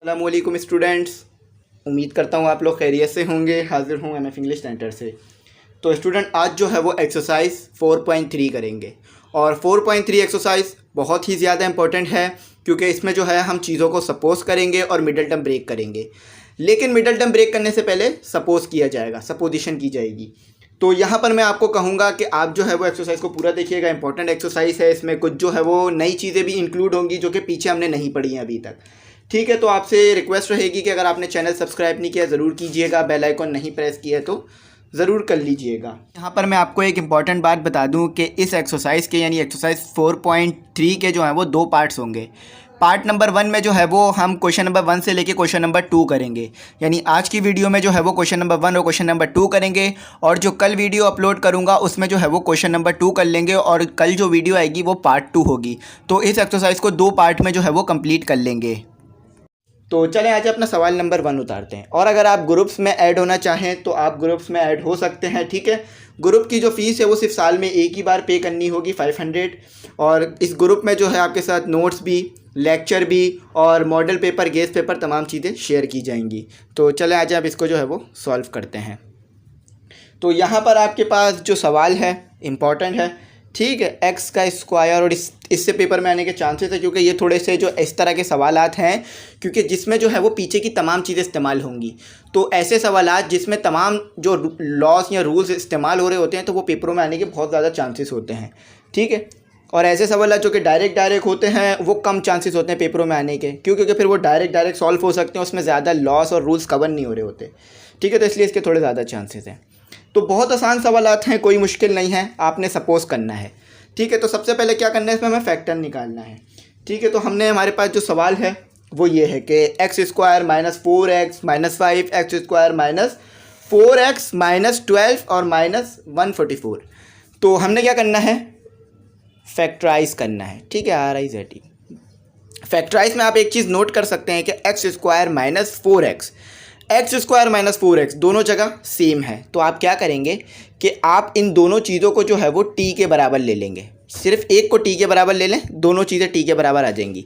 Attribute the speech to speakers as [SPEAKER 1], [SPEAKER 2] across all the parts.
[SPEAKER 1] अस्सलामुअलैकुम स्टूडेंट्स, उम्मीद करता हूँ आप लोग खैरियत से होंगे। हाजिर हूँ एमएफ इंग्लिश सेंटर से। तो स्टूडेंट आज जो है वो एक्सरसाइज 4.3 करेंगे और 4.3 एक्सरसाइज बहुत ही ज़्यादा इंपॉर्टेंट है क्योंकि इसमें जो है हम चीज़ों को सपोज करेंगे और मिडल टर्म ब्रेक करेंगे। लेकिन मिडल टर्म ब्रेक करने से पहले सपोज किया जाएगा, सपोजिशन की जाएगी। तो यहाँ पर मैं आपको कहूँगा कि आप जो है वो एक्सरसाइज को पूरा देखिएगा। इंपॉर्टेंट एक्सरसाइज है, इसमें कुछ जो है वो नई चीज़ें भी इंक्लूड होंगी जो कि पीछे हमने नहीं पढ़ी हैं अभी तक। ठीक है, तो आपसे रिक्वेस्ट रहेगी कि अगर आपने चैनल सब्सक्राइब नहीं किया ज़रूर कीजिएगा, बेल आइकॉन नहीं प्रेस किया तो ज़रूर कर लीजिएगा। यहाँ पर मैं आपको एक इम्पॉर्टेंट बात बता दूँ कि इस एक्सरसाइज के यानी एक्सरसाइज 4.3 के जो हैं वो 2 पार्ट्स होंगे। पार्ट नंबर 1 में जो है वो हम क्वेश्चन नंबर 1 से लेके क्वेश्चन नंबर 2 करेंगे। यानी आज की वीडियो में जो है वो क्वेश्चन नंबर 1 और क्वेश्चन नंबर 2 करेंगे और जो कल वीडियो अपलोड करूंगा उसमें जो है वो क्वेश्चन नंबर 2 कर लेंगे और कल जो वीडियो आएगी वो पार्ट 2 होगी। तो इस एक्सरसाइज को 2 पार्ट में जो है वो कंप्लीट कर लेंगे। तो चलें आज अपना सवाल नंबर 1 उतारते हैं। और अगर आप ग्रुप्स में ऐड होना चाहें तो आप ग्रुप्स में ऐड हो सकते हैं। ठीक है, ग्रुप की जो फ़ीस है वो सिर्फ साल में एक ही बार पे करनी होगी 500। और इस ग्रुप में जो है आपके साथ नोट्स भी, लेक्चर भी और मॉडल पेपर, गेस्ट पेपर, तमाम चीज़ें शेयर की जाएंगी। तो चलें आज आप इसको जो है वो सॉल्व करते हैं। तो यहाँ पर आपके पास जो सवाल है इम्पॉर्टेंट है। ठीक है, एक्स का स्क्वायर और इससे पेपर में आने के चांसेस है क्योंकि ये थोड़े से जो इस तरह के सवालात हैं क्योंकि जिसमें जो है वो पीछे की तमाम चीज़ें इस्तेमाल होंगी। तो ऐसे सवालात जिसमें तमाम जो लॉस या रूल्स इस्तेमाल हो रहे होते हैं तो वो पेपरों में आने के बहुत ज़्यादा चांसेस होते हैं। ठीक है, और ऐसे सवाल जो कि डायरेक्ट होते हैं वो कम चांसेस होते हैं पेपरों में आने के, क्यों? क्योंकि फिर वो डायरेक्ट सॉल्व हो सकते हैं, उसमें ज़्यादा लॉस और रूल्स कवर नहीं हो रहे होते। ठीक है, तो इसलिए इसके थोड़े ज़्यादा चांसेस हैं। तो बहुत आसान सवालात हैं, कोई मुश्किल नहीं है, आपने सपोज करना है। ठीक है, तो सबसे पहले क्या करना है, इसमें हमें फैक्टर निकालना है। ठीक है, तो हमने हमारे पास जो सवाल है वो ये है कि x square minus 4x minus 5, x square minus 4x minus 12 और माइनस 144। तो हमने क्या करना है, फैक्टराइज करना है। ठीक है, RIZ। फैक्टराइज में आप एक चीज़ नोट कर सकते हैं कि x square minus 4x, x square minus 4x दोनों जगह सेम है। तो आप क्या करेंगे कि आप इन दोनों चीज़ों को जो है वो t के बराबर ले लेंगे। सिर्फ एक को t के बराबर ले लें, दोनों चीज़ें t के बराबर आ जाएंगी।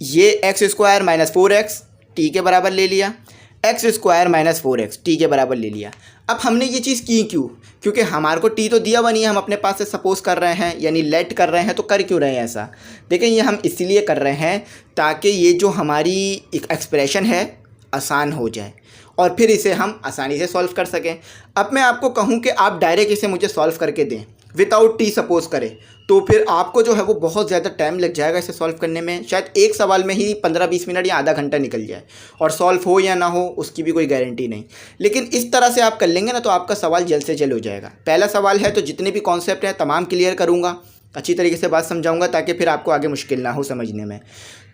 [SPEAKER 1] ये x square minus 4x t के बराबर ले लिया, x square minus 4x t के बराबर ले लिया। अब हमने ये चीज़ की क्यों? क्योंकि हमारे को t तो दिया हुआ नहीं है, हम अपने पास से सपोज कर रहे हैं यानी लेट कर रहे हैं। तो कर क्यों रहे हैं ऐसा? देखें, ये हम इसीलिए कर रहे हैं ताकि ये जो हमारी एक एक्सप्रेशन है आसान हो जाए और फिर इसे हम आसानी से सॉल्व कर सकें। अब मैं आपको कहूं कि आप डायरेक्ट इसे मुझे सॉल्व करके दें विदाउट टी सपोज करें तो फिर आपको जो है वो बहुत ज़्यादा टाइम लग जाएगा इसे सॉल्व करने में। शायद एक सवाल में ही 15-20 मिनट या आधा घंटा निकल जाए और सॉल्व हो या ना हो उसकी भी कोई गारंटी नहीं। लेकिन इस तरह से आप कर लेंगे ना तो आपका सवाल जल्द से जल्द हो जाएगा। पहला सवाल है तो जितने भी कॉन्सेप्ट हैं तमाम क्लियर करूँगा, अच्छी तरीके से बात समझाऊंगा ताकि फिर आपको आगे मुश्किल ना हो समझने में।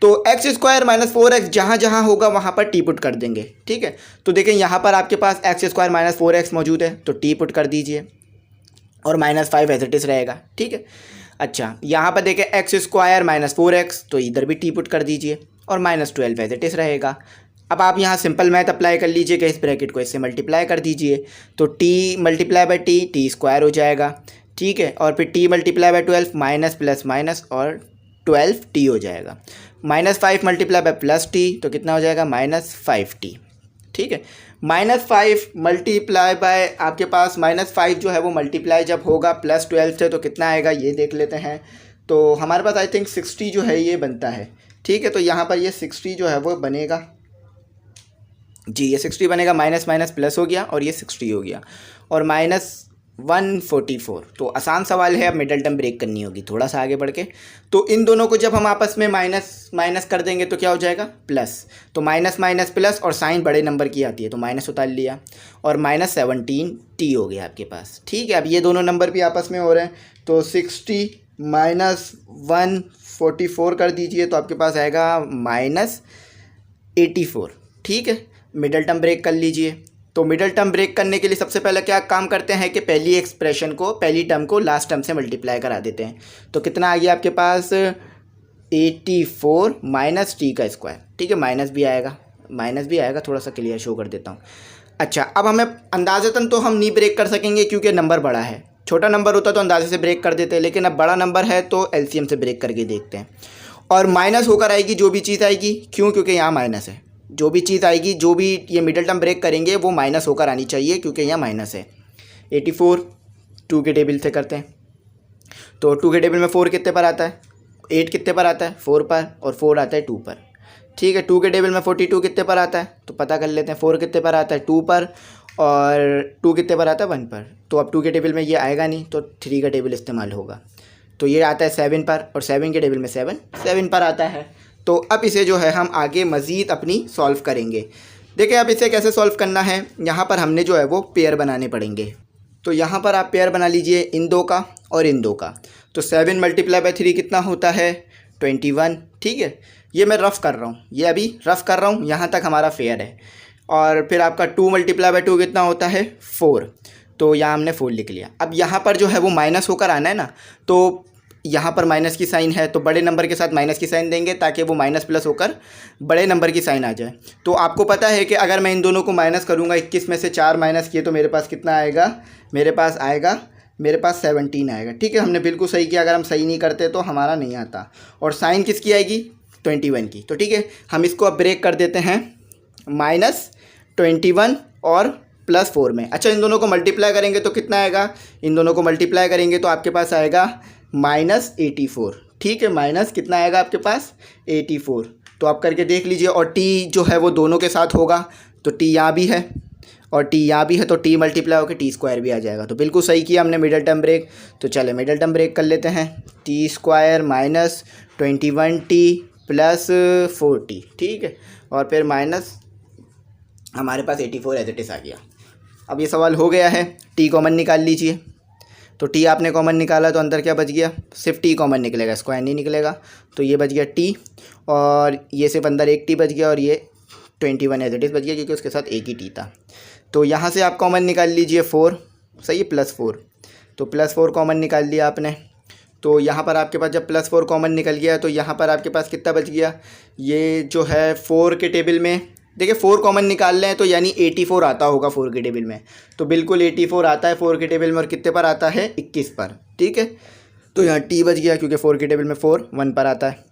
[SPEAKER 1] तो एक्स स्क्वायर माइनस 4x जहाँ जहाँ होगा वहाँ पर टी पुट कर देंगे। ठीक है, तो देखें यहाँ पर आपके पास एक्स स्क्वायर माइनस 4x मौजूद है तो टी पुट कर दीजिए और माइनस 5 एज इट इज़ रहेगा। ठीक है, अच्छा यहाँ पर देखें एक्स स्क्वायर माइनस 4x तो इधर भी टी पुट कर दीजिए और माइनस 12 एज इट इज़ रहेगा। अब आप यहाँ सिंपल मैथ अप्लाई कर लीजिएगा, इस ब्रैकेट को इससे मल्टीप्लाई कर दीजिए तो T multiply by T square हो जाएगा। ठीक है, और फिर T multiply by 12 minus plus minus और 12t हो जाएगा। Minus 5 multiply by plus T तो कितना हो जाएगा, माइनस 5t। ठीक है, माइनस 5 मल्टीप्लाई बाय आपके पास माइनस 5 जो है वो मल्टीप्लाई जब होगा प्लस 12 से तो कितना आएगा ये देख लेते हैं। तो हमारे पास आई थिंक 60 जो है ये बनता है। ठीक है, तो यहाँ पर ये 60 जो है वो बनेगा जी, ये 60 बनेगा, माइनस माइनस प्लस हो गया और ये 60 हो गया और माइनस 144। तो आसान सवाल है, अब मिडल टर्म ब्रेक करनी होगी थोड़ा सा आगे बढ़ के। तो इन दोनों को जब हम आपस में माइनस माइनस कर देंगे तो क्या हो जाएगा, प्लस। तो माइनस माइनस प्लस और साइन बड़े नंबर की आती है तो माइनस उतार लिया और माइनस 17t हो गया आपके पास। ठीक है, अब ये दोनों नंबर भी आपस में हो रहे हैं तो 60 माइनस 144 कर दीजिए तो आपके पास आएगा माइनस 84। ठीक है, मिडल टर्म ब्रेक कर लीजिए। तो मिडल टर्म ब्रेक करने के लिए सबसे पहले क्या काम करते हैं कि पहली एक्सप्रेशन को, पहली टर्म को लास्ट टर्म से मल्टीप्लाई करा देते हैं। तो कितना आ गया आपके पास, 84 माइनस टी का स्क्वायर। ठीक है, माइनस भी आएगा, थोड़ा सा क्लियर शो कर देता हूँ। अच्छा, अब हमें अंदाज़तन तो हम नहीं ब्रेक कर सकेंगे क्योंकि नंबर बड़ा है। छोटा नंबर होता तो अंदाजे से ब्रेक कर देते हैं, लेकिन अब बड़ा नंबर है तो एलसीएम से ब्रेक करके देखते हैं। और माइनस होकर आएगी जो भी चीज़ आएगी, क्यों? क्योंकि यहाँ माइनस है, जो भी चीज़ आएगी, जो भी ये मिडल टर्म ब्रेक करेंगे वो माइनस होकर आनी चाहिए, क्योंकि यहाँ माइनस है। 84 2 के टेबल से करते हैं, तो 2 के टेबल में 4 कितने पर आता है, 8 कितने पर आता है, 4 पर, और 4 आता है 2 पर। ठीक है, 2 के टेबल में 42 कितने पर आता है, तो पता कर लेते हैं। 4 कितने पर आता है, 2 पर, और 2 कितने पर आता है, 1 पर। तो अब 2 के टेबल में ये आएगा नहीं, तो 3 का टेबल इस्तेमाल होगा। तो ये आता है 7 पर, और 7 के टेबल में 7 पर आता है। तो अब इसे जो है हम आगे मज़ीद अपनी सॉल्व करेंगे। देखिए अब इसे कैसे सॉल्व करना है, यहाँ पर हमने जो है वो पेयर बनाने पड़ेंगे। तो यहाँ पर आप पेयर बना लीजिए इन दो का और इन दो का। तो 7 मल्टीप्लाई बाई 3 कितना होता है, 21। ठीक है, ये मैं रफ़ कर रहा हूँ, ये अभी रफ़ कर रहा हूँ, यहाँ तक हमारा फेयर है। और फिर आपका 2 मल्टीप्लाई बाई 2 कितना होता है, 4। तो यहाँ हमने 4 लिख लिया। अब यहाँ पर जो है वो माइनस होकर आना है ना, तो यहाँ पर माइनस की साइन है, तो बड़े नंबर के साथ माइनस की साइन देंगे ताकि वो माइनस प्लस होकर बड़े नंबर की साइन आ जाए। तो आपको पता है कि अगर मैं इन दोनों को माइनस करूँगा, 21 में से 4 माइनस किए तो मेरे पास कितना आएगा, मेरे पास 17 आएगा। ठीक है, हमने बिल्कुल सही किया। अगर हम सही नहीं करते तो हमारा नहीं आता। और साइन किसकी आएगी, 21 की। तो ठीक है, हम इसको अब ब्रेक कर देते हैं -21 और +4 में। अच्छा, इन दोनों को मल्टीप्लाई करेंगे तो कितना आएगा, इन दोनों को मल्टीप्लाई करेंगे तो आपके पास आएगा -84। ठीक है, माइनस कितना आएगा आपके पास, 84। तो आप करके देख लीजिए। और t जो है वो दोनों के साथ होगा, तो t यहाँ भी है और t यहाँ भी है, तो t मल्टीप्लाई होकर t² भी आ जाएगा। तो बिल्कुल सही किया हमने मिडल टर्म ब्रेक। तो चले मिडल टर्म ब्रेक कर लेते हैं। t² -21t + 4t। ठीक है, और फिर माइनस हमारे पास 84 एज इट इज़ आ गया। अब ये सवाल हो गया है, t कॉमन निकाल लीजिए। तो t आपने कॉमन निकाला तो अंदर क्या बच गया, सिर्फ t कॉमन निकलेगा, स्क्वायर नहीं निकलेगा। तो ये बच गया t, और ये सिर्फ अंदर एक t बच गया, और ये 21 एज इट इज़ बच गया, क्योंकि उसके साथ एक ही t था। तो यहाँ से आप कॉमन निकाल लीजिए 4, सही है, +4। तो +4 कॉमन निकाल लिया आपने। तो यहाँ पर आपके पास जब +4 कॉमन निकल गया तो यहाँ पर आपके पास कितना बच गया, ये जो है 4 के टेबल में, देखिए 4 कॉमन निकाल लें तो यानी 84 आता होगा 4 के टेबल में। तो बिल्कुल 84 आता है 4 के टेबल में, और कितने पर आता है, 21 पर। ठीक है, तो यहाँ t बच गया, क्योंकि 4 के टेबल में 4 1 पर आता है,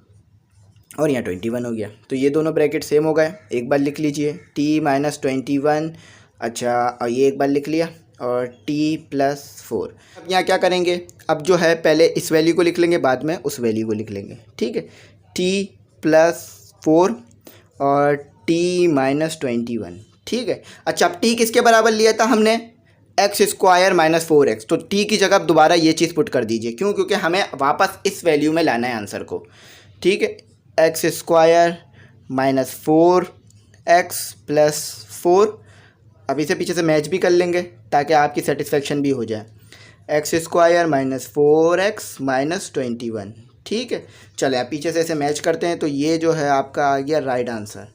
[SPEAKER 1] और यहाँ 21 हो गया। तो ये दोनों ब्रैकेट सेम हो गए। एक बार लिख लीजिए t -21। अच्छा, और ये एक बार लिख लिया, और t + 4। अब यहाँ क्या करेंगे, अब जो है पहले इस वैल्यू को लिख लेंगे, बाद में उस वैल्यू को लिख लेंगे। ठीक है, t + 4 और t -21। ठीक है, अच्छा अब t किसके बराबर लिया था हमने, x² - 4x। तो t की जगह दोबारा ये चीज़ पुट कर दीजिए। क्यों, क्योंकि हमें वापस इस वैल्यू में लाना है आंसर को। ठीक है, x² - 4x + 4। अब इसे पीछे से मैच भी कर लेंगे ताकि आपकी सेटिस्फेक्शन भी हो जाए। x² - 4x - 21। ठीक है, चले आप पीछे से इसे मैच करते हैं। तो ये जो है आपका आ गया राइट आंसर।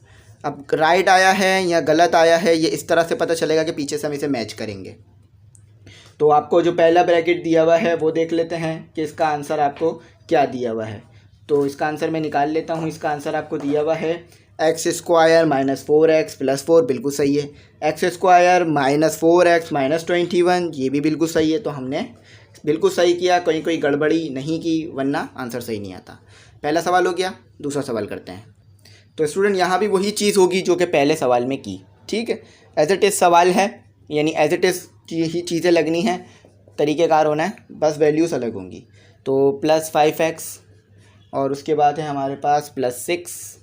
[SPEAKER 1] अब राइट आया है या गलत आया है, ये इस तरह से पता चलेगा कि पीछे से हम इसे मैच करेंगे। तो आपको जो पहला ब्रैकेट दिया हुआ है वो देख लेते हैं कि इसका आंसर आपको क्या दिया हुआ है। तो इसका आंसर मैं निकाल लेता हूँ। इसका आंसर आपको दिया हुआ है x² - 4x + 4, बिल्कुल सही है। x² - 4x - 21, ये भी बिल्कुल सही है। तो हमने बिल्कुल सही किया, कोई गड़बड़ी नहीं की, वरना आंसर सही नहीं आता। पहला सवाल हो गया। दूसरा सवाल करते हैं। तो स्टूडेंट यहाँ भी वही चीज़ होगी जो कि पहले सवाल में की। ठीक है, एज इट इज़ सवाल है, यानी एज इट इज़ की ही चीज़ें लगनी है, तरीक़ेकार होना है, बस वैल्यूज़ अलग होंगी। तो +5x, और उसके बाद है हमारे पास +6।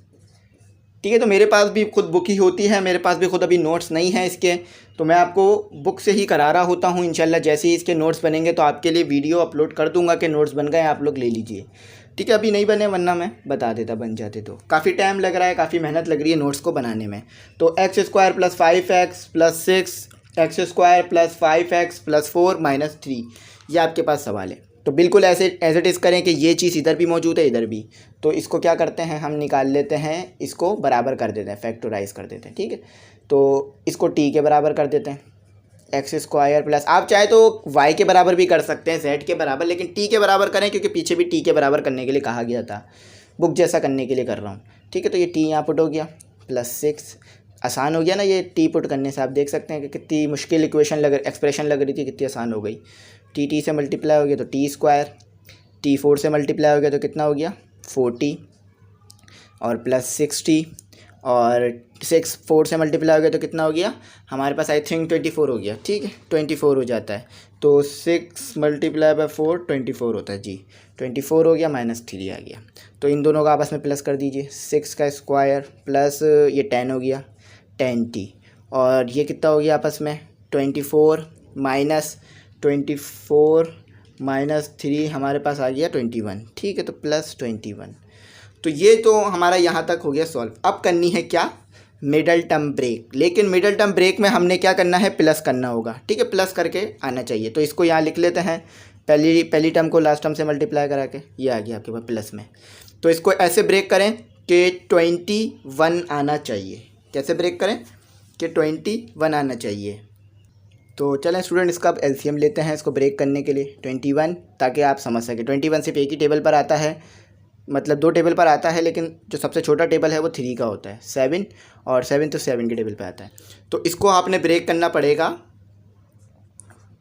[SPEAKER 1] ठीक है, तो मेरे पास भी खुद बुक ही होती है, मेरे पास भी खुद अभी नोट्स नहीं है इसके, तो मैं आपको बुक से ही करा रहा होता हूँ। इंशाल्लाह जैसे ही इसके नोट्स बनेंगे तो आपके लिए वीडियो अपलोड कर दूंगा कि नोट्स बन गए, आप लोग ले लीजिए। ठीक है, अभी नहीं बने, वरना मैं बता देता, बन जाते। तो काफ़ी टाइम लग रहा है, काफ़ी मेहनत लग रही है नोट्स को बनाने में। तो x² + 5x + 6, x² + 5x + 4 - 3, ये आपके पास सवाल है। तो बिल्कुल ऐसे एज इट इज़ करें कि ये चीज़ इधर भी मौजूद है, इधर भी। तो इसको क्या करते हैं, हम निकाल लेते हैं, इसको बराबर कर देते हैं, फैक्टराइज कर देते हैं। ठीक है, तो इसको t के बराबर कर देते हैं, x² + आप चाहे तो y के बराबर भी कर सकते हैं, z के बराबर, लेकिन t के बराबर करें, क्योंकि पीछे भी t के बराबर करने के लिए कहा गया था, बुक जैसा करने के लिए कर रहा हूँ। ठीक है, तो ये t यहाँ पुट हो गया, +6। आसान हो गया ना, ये t पुट करने से। आप देख सकते हैं कि कितनी मुश्किल एक्सप्रेशन लग रही थी, कितनी आसान हो गई। t से मल्टीप्लाई हो गया तो t², t 4 से मल्टीप्लाई हो गया तो कितना हो गया, 40, और +6t, और 6 4 से मल्टीप्लाई हो गया तो कितना हो गया हमारे पास, आई थिंक 24 हो गया। ठीक है, 24 हो जाता है। तो 6 मल्टीप्लाई बाय 4 24 होता है जी। 24 हो गया, -3 आ गया। तो इन दोनों का आपस में प्लस कर दीजिए, 6 का स्क्वायर प्लस ये 10 हो गया, 10t, और ये कितना हो गया आपस में 24 -3 हमारे पास आ गया 21। ठीक है, तो +21। तो ये तो हमारा यहाँ तक हो गया सॉल्व। अब करनी है क्या, मिडल टर्म ब्रेक। लेकिन मिडल टर्म ब्रेक में हमने क्या करना है, प्लस करना होगा। ठीक है, प्लस करके आना चाहिए। तो इसको यहाँ लिख लेते हैं, पहली टर्म को लास्ट टर्म से मल्टीप्लाई करा के, ये आ गया आपके पास प्लस में। तो इसको ऐसे ब्रेक करें कि 21 आना चाहिए। कैसे ब्रेक करें कि 21 आना चाहिए। तो चलें स्टूडेंट, इसका अब एलसीएम लेते हैं इसको ब्रेक करने के लिए 21, ताकि आप समझ सकें। 21 सिर्फ एक ही टेबल पर आता है, मतलब 2 टेबल पर आता है, लेकिन जो सबसे छोटा टेबल है वो 3 का होता है, 7, और 7 तो 7 के टेबल पर आता है। तो इसको आपने ब्रेक करना पड़ेगा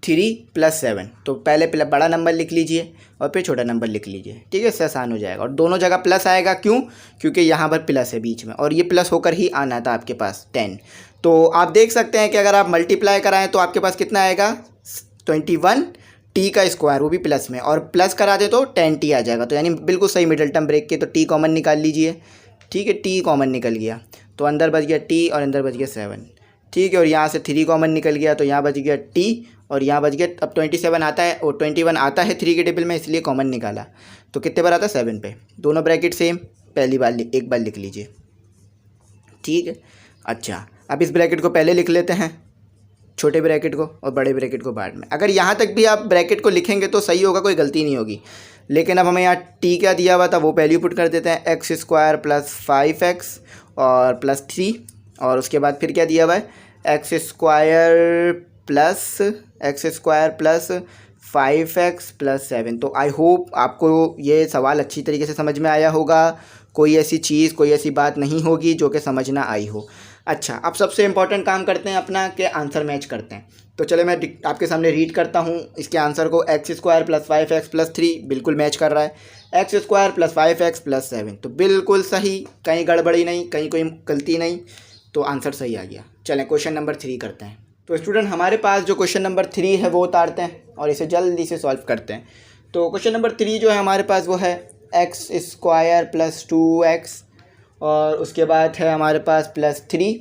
[SPEAKER 1] 3 + 7। तो पहले बड़ा नंबर लिख लीजिए और फिर छोटा नंबर लिख लीजिए। ठीक है, इससे आसान हो जाएगा। और दोनों जगह प्लस आएगा, क्यों, क्योंकि यहाँ पर प्लस है बीच में, और ये प्लस होकर ही आना था आपके पास 10। तो आप देख सकते हैं कि अगर आप मल्टीप्लाई कराएं तो आपके पास कितना आएगा, 21t का स्क्वायर, वो भी प्लस में, और प्लस करा दे तो 10t आ जाएगा। तो यानी बिल्कुल सही मिडल टर्म ब्रेक के। तो t कॉमन निकाल लीजिए। ठीक है, t कॉमन निकल गया तो अंदर बच गया t और अंदर बच गया 7। ठीक है, और यहाँ से 3 कॉमन निकल गया तो यहाँ बच गया t और यहाँ बच गया, अब 27 आता है और 21 आता है 3 के टेबल में, इसलिए कॉमन निकाला। तो कितने पर आता है, 7 पे। दोनों ब्रैकेट सेम, एक बार लिख लीजिए। ठीक है, अच्छा अब इस ब्रैकेट को पहले लिख लेते हैं, छोटे ब्रैकेट को, और बड़े ब्रैकेट को बाद में। अगर यहाँ तक भी आप ब्रैकेट को लिखेंगे तो सही होगा, कोई गलती नहीं होगी। लेकिन अब हमें यहाँ t क्या दिया हुआ था वो वैल्यू पुट कर देते हैं, x² + 5x और +3, और उसके बाद फिर क्या दिया हुआ है, x² + 5x + 7। तो आई होप आपको ये सवाल अच्छी तरीके से समझ में आया होगा, कोई ऐसी चीज़, कोई ऐसी बात नहीं होगी जो कि समझ ना आई हो। अच्छा, अब सबसे इम्पॉर्टेंट काम करते हैं अपना, कि आंसर मैच करते हैं। तो चले मैं आपके सामने रीड करता हूँ इसके आंसर को। x² + 5x + 3 बिल्कुल मैच कर रहा है, x² + 5x + 7 तो बिल्कुल सही, कहीं गड़बड़ी नहीं, कहीं कोई गलती नहीं, तो आंसर सही आ गया। चलें क्वेश्चन नंबर 3 करते हैं। तो स्टूडेंट हमारे पास जो क्वेश्चन नंबर 3 है वो उतारते हैं और इसे जल्दी से सॉल्व करते हैं। तो क्वेश्चन नंबर 3 जो है हमारे पास वो है x² + 2x, और उसके बाद है हमारे पास +3,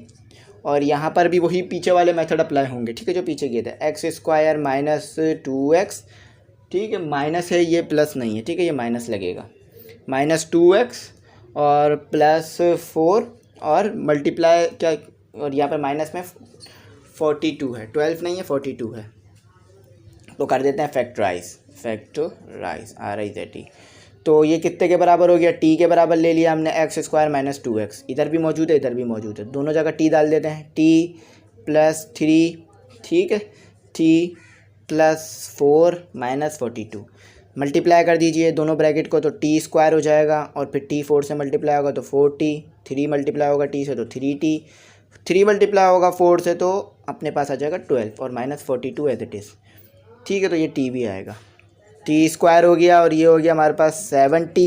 [SPEAKER 1] और यहाँ पर भी वही पीछे वाले मेथड अप्लाई होंगे। ठीक है, जो पीछे किए थे, x² - 2x। ठीक है, माइनस है, ये प्लस नहीं है। ठीक है, ये माइनस लगेगा, -2x और +4, और मल्टीप्लाई क्या, और यहाँ पर माइनस में 42 है, 12 नहीं है 42 है। तो कर देते हैं फैक्टराइज RIZ। तो ये कितने के बराबर हो गया, t के बराबर ले लिया हमने, x² - 2x। इधर भी मौजूद है, इधर भी मौजूद है, दोनों जगह t डाल देते हैं, t +3। ठीक है, t +4 - 42। मल्टीप्लाई कर दीजिए दोनों ब्रैकेट को, तो t² हो जाएगा, और फिर t 4 से मल्टीप्लाई होगा तो 4t, 3 मल्टीप्लाई होगा t से तो 3t, 3 मल्टीप्लाई होगा 4 से तो अपने पास आ जाएगा 12, और -42 एज इट इज़। ठीक है, तो ये t भी आएगा, t² हो गया, और ये हो गया हमारे पास 7t।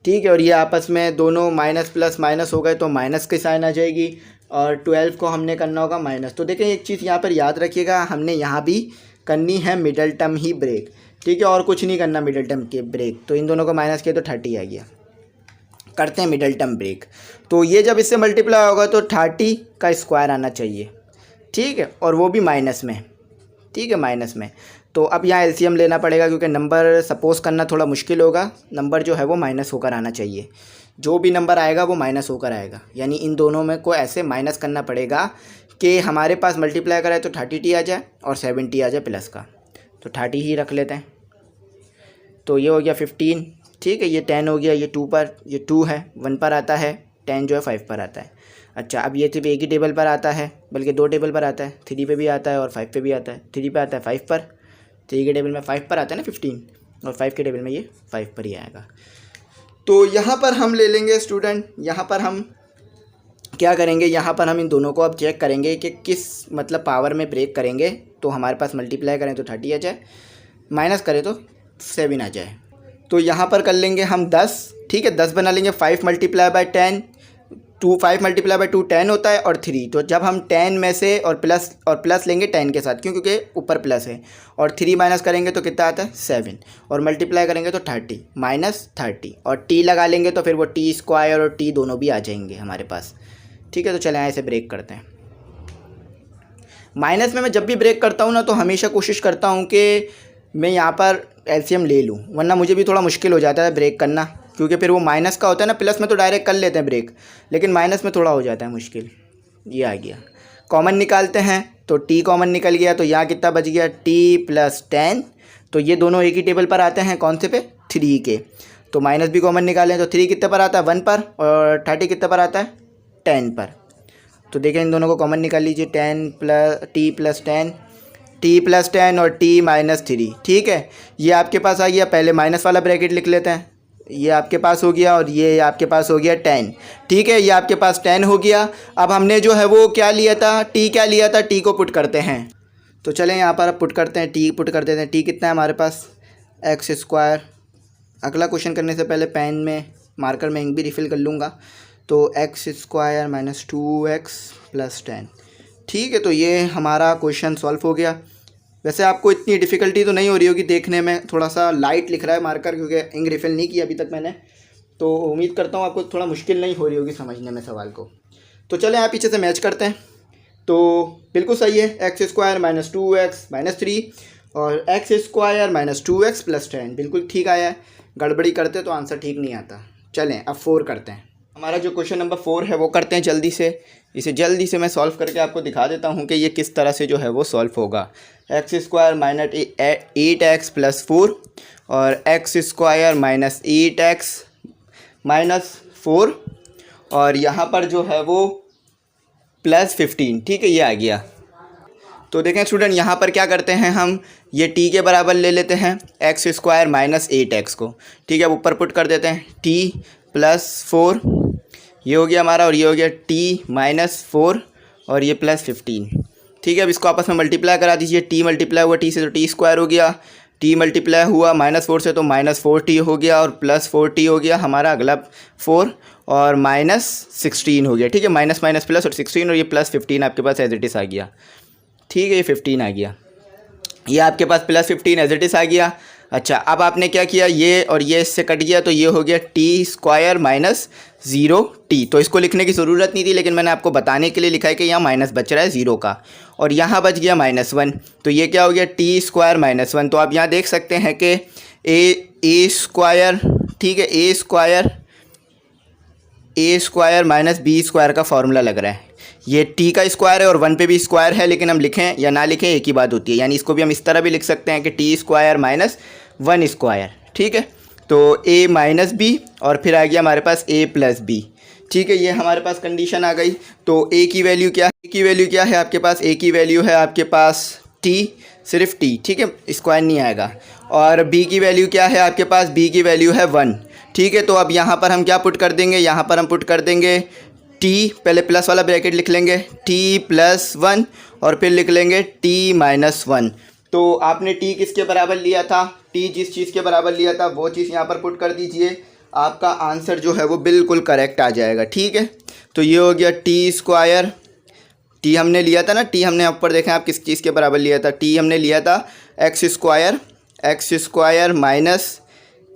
[SPEAKER 1] ठीक है, और ये आपस में दोनों माइनस प्लस माइनस हो गए तो माइनस की साइन आ जाएगी, और 12 को हमने करना होगा माइनस। तो देखें एक चीज़ यहाँ पर याद रखिएगा, हमने यहाँ भी करनी है मिडल टर्म ही ब्रेक। ठीक है, और कुछ नहीं करना मिडल टर्म के ब्रेक। तो इन दोनों को माइनस किया तो 30 आ गया। करते हैं मिडल टर्म ब्रेक। तो ये जब इससे मल्टीप्लाई होगा तो 30 का स्क्वायर आना चाहिए। ठीक है, और वो भी माइनस में। ठीक है, माइनस में। तो अब यहाँ एलसीएम लेना पड़ेगा, क्योंकि नंबर सपोज करना थोड़ा मुश्किल होगा। नंबर जो है वो माइनस होकर आना चाहिए, जो भी नंबर आएगा वो माइनस होकर आएगा। यानी इन दोनों में को ऐसे माइनस करना पड़ेगा कि हमारे पास मल्टीप्लाई कराए तो 30t आ जाए और 7t आ जाए प्लस का। तो 30 ही रख लेते हैं। तो ये हो गया 15। ठीक है, ये 10 हो गया, ये 2 पर, ये 2 है 1 पर आता है, 10 जो है 5 पर आता है। अच्छा, अब ये सिर्फ एक ही टेबल पर आता है, बल्कि 2 टेबल पर आता है, 3 पे भी आता है और 5 पे भी आता है। 3 पे आता है 5 पर, 3 के टेबल में 5 पर आता है ना 15, और 5 के टेबल में ये 5 पर ही आएगा। तो यहाँ पर हम ले लेंगे स्टूडेंट, यहाँ पर हम क्या करेंगे, यहाँ पर हम इन दोनों को अब चेक करेंगे कि किस मतलब पावर में ब्रेक करेंगे। तो हमारे पास मल्टीप्लाई करें तो 30 आ जाए, माइनस करें तो 7 आ जाए। तो यहाँ पर कर लेंगे हम 10। ठीक है, 10 बना लेंगे, 5 × 10 5 मल्टीप्लाई बाई 2 10 होता है और 3, तो जब हम 10 में से और प्लस लेंगे 10 के साथ, क्यों, क्योंकि ऊपर प्लस है, और 3 माइनस करेंगे तो कितना आता है 7, और मल्टीप्लाई करेंगे तो 30 माइनस 30, और टी लगा लेंगे तो फिर वो टी स्क्वायर और टी दोनों भी आ जाएंगे हमारे पास। ठीक है, तो चलें ऐसे ब्रेक करते हैं। माइनस में मैं जब भी ब्रेक करता हूँ ना तो हमेशा कोशिश करता हूँ कि मैं यहाँ पर एलसीएम ले लूँ, वरना मुझे भी थोड़ा मुश्किल हो जाता है ब्रेक करना, क्योंकि फिर वो माइनस का होता है ना, प्लस में तो डायरेक्ट कर लेते हैं ब्रेक, लेकिन माइनस में थोड़ा हो जाता है मुश्किल। ये आ गया, कॉमन निकालते हैं तो टी कॉमन निकल गया, तो यहाँ कितना बच गया टी प्लस 10, तो ये दोनों एक ही टेबल पर आते हैं, कौन से पे 3 के, तो माइनस भी कॉमन निकालें तो 3 कितने पर आता है 1 पर, और 30 कितने पर आता है 10 पर। तो देखें इन दोनों को कॉमन निकाल लीजिए, टी प्लस 10 और टी माइनस 3। ठीक है, ये आपके पास आ गया, पहले माइनस वाला ब्रैकेट लिख लेते हैं, ये आपके पास हो गया और ये आपके पास हो गया 10। ठीक है, ये आपके पास 10 हो गया। अब हमने जो है वो क्या लिया था, टी क्या लिया था, टी को पुट करते हैं। तो चलें यहाँ पर अब पुट करते हैं, टी पुट कर देते हैं। टी कितना है हमारे पास एक्स स्क्वायर। अगला क्वेश्चन करने से पहले पेन में मार्कर में इंक भी रिफ़िल कर लूँगा। तो x square minus 2x plus 10। ठीक है, तो ये हमारा क्वेश्चन सॉल्व हो गया। वैसे आपको इतनी डिफ़िकल्टी तो नहीं हो रही होगी देखने में, थोड़ा सा लाइट लिख रहा है मार्कर क्योंकि इंक रिफ़िल नहीं किया अभी तक मैंने, तो उम्मीद करता हूँ आपको थोड़ा मुश्किल नहीं हो रही होगी समझने में सवाल को। तो चलें आप पीछे से मैच करते हैं। तो बिल्कुल सही है, x square minus 2x minus 3 और x square minus 2x plus 10 बिल्कुल ठीक आया है। गड़बड़ी करते तो आंसर ठीक नहीं आता। चलें अब 4 करते हैं। हमारा जो क्वेश्चन नंबर 4 है वो करते हैं जल्दी से। इसे जल्दी से मैं सॉल्व करके आपको दिखा देता हूँ कि ये किस तरह से जो है वो सॉल्व होगा। X square minus 8x plus 4 और x square minus 8x minus 4 और यहाँ पर जो है वो प्लस 15। ठीक है, ये आ गया। तो देखें स्टूडेंट, यहाँ पर क्या करते हैं हम, ये t के बराबर ले लेते हैं एक्स स्क्वायर माइनस 8x को। ठीक है, अब ऊपर पुट कर देते हैं t प्लस 4, ये हो गया हमारा, और ये हो गया t माइनस 4 और ये प्लस 15। ठीक है, अब इसको आपस में मल्टीप्लाई करा दीजिए। t मल्टीप्लाई हुआ t से तो t स्क्वायर हो गया, t मल्टीप्लाई हुआ माइनस 4 से तो माइनस 4t हो गया और प्लस 4t हो गया हमारा अगला 4 और माइनस 16 हो गया। ठीक है, माइनस माइनस प्लस और 16 और ये प्लस 15 आपके पास एज इट इज़ आ गया। ठीक है, ये 15 आ गया, ये आपके पास प्लस 15 एज इट इज़ आ गया। अच्छा, अब आपने क्या किया, ये और ये इससे कट गया तो ये हो गया टी स्क्वायर माइनस 0t। तो इसको लिखने की ज़रूरत नहीं थी, लेकिन मैंने आपको बताने के लिए लिखा है कि यहाँ माइनस बच रहा है 0 का, और यहाँ बच गया -1, तो ये क्या हो गया टी स्क्वायर माइनस 1। तो आप यहाँ देख सकते हैं कि ए स्क्वायर, ठीक है, ए स्क्वायर माइनस बी स्क्वायर का फॉर्मूला लग रहा है। ये t का स्क्वायर है और 1 पे भी स्क्वायर है, लेकिन हम लिखें या ना लिखें एक ही बात होती है। यानी इसको भी हम इस तरह भी लिख सकते हैं कि टी स्क्वायर माइनस 1 स्क्वायर। ठीक है, तो a माइनस बी और फिर आ गया हमारे पास a प्लस बी। ठीक है, ये हमारे पास कंडीशन आ गई। तो a की वैल्यू क्या है आपके पास, a की वैल्यू है आपके पास t, सिर्फ t। ठीक है, स्क्वायर नहीं आएगा। और b की वैल्यू क्या है आपके पास, b की वैल्यू है 1। ठीक है, तो अब यहाँ पर हम क्या पुट कर देंगे, यहाँ पर हम पुट कर देंगे t, पहले प्लस वाला ब्रैकेट लिख लेंगे t प्लस 1 और फिर लिख लेंगे t माइनस 1। तो आपने t किसके बराबर लिया था, t जिस चीज़ के बराबर लिया था वो चीज़ यहाँ पर पुट कर दीजिए, आपका आंसर जो है वो बिल्कुल करेक्ट आ जाएगा। ठीक है, तो ये हो गया टी स्क्वायर, टी हमने लिया था ना, टी हमने ऊपर देखें आप किस चीज़ के बराबर लिया था, टी हमने लिया था एक्स स्क्वायर माइनस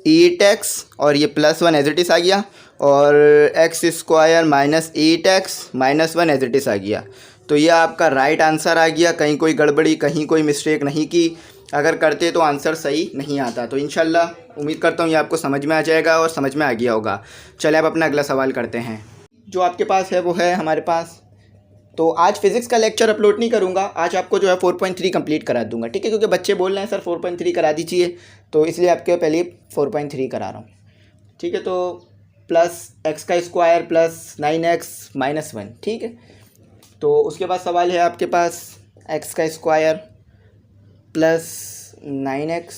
[SPEAKER 1] 8x और ये प्लस 1 एज इट इज़ आ गया, और x square minus 8x minus 1 as it is आ गया। तो ये आपका राइट आंसर आ गया। कहीं कोई गड़बड़ी, कहीं कोई मिस्टेक नहीं की, अगर करते तो आंसर सही नहीं आता। तो इंशाल्लाह उम्मीद करता हूँ ये आपको समझ में आ जाएगा और समझ में आ गया होगा। चलिए अब अपना अगला सवाल करते हैं। जो आपके पास है वो है हमारे पास, तो आज फिज़िक्स का लेक्चर अपलोड नहीं करूँगा, आज आपको जो है 4.3 कंप्लीट करा दूँगा। ठीक है, क्योंकि बच्चे बोल रहे हैं सर 4.3 करा दीजिए, तो इसलिए आपके पहले 4.3 करा रहा हूँ। ठीक है, तो प्लस एक्स का स्क्वायर प्लस 9x माइनस 1। ठीक है, तो उसके बाद सवाल है आपके पास एक्स का स्क्वायर प्लस 9x।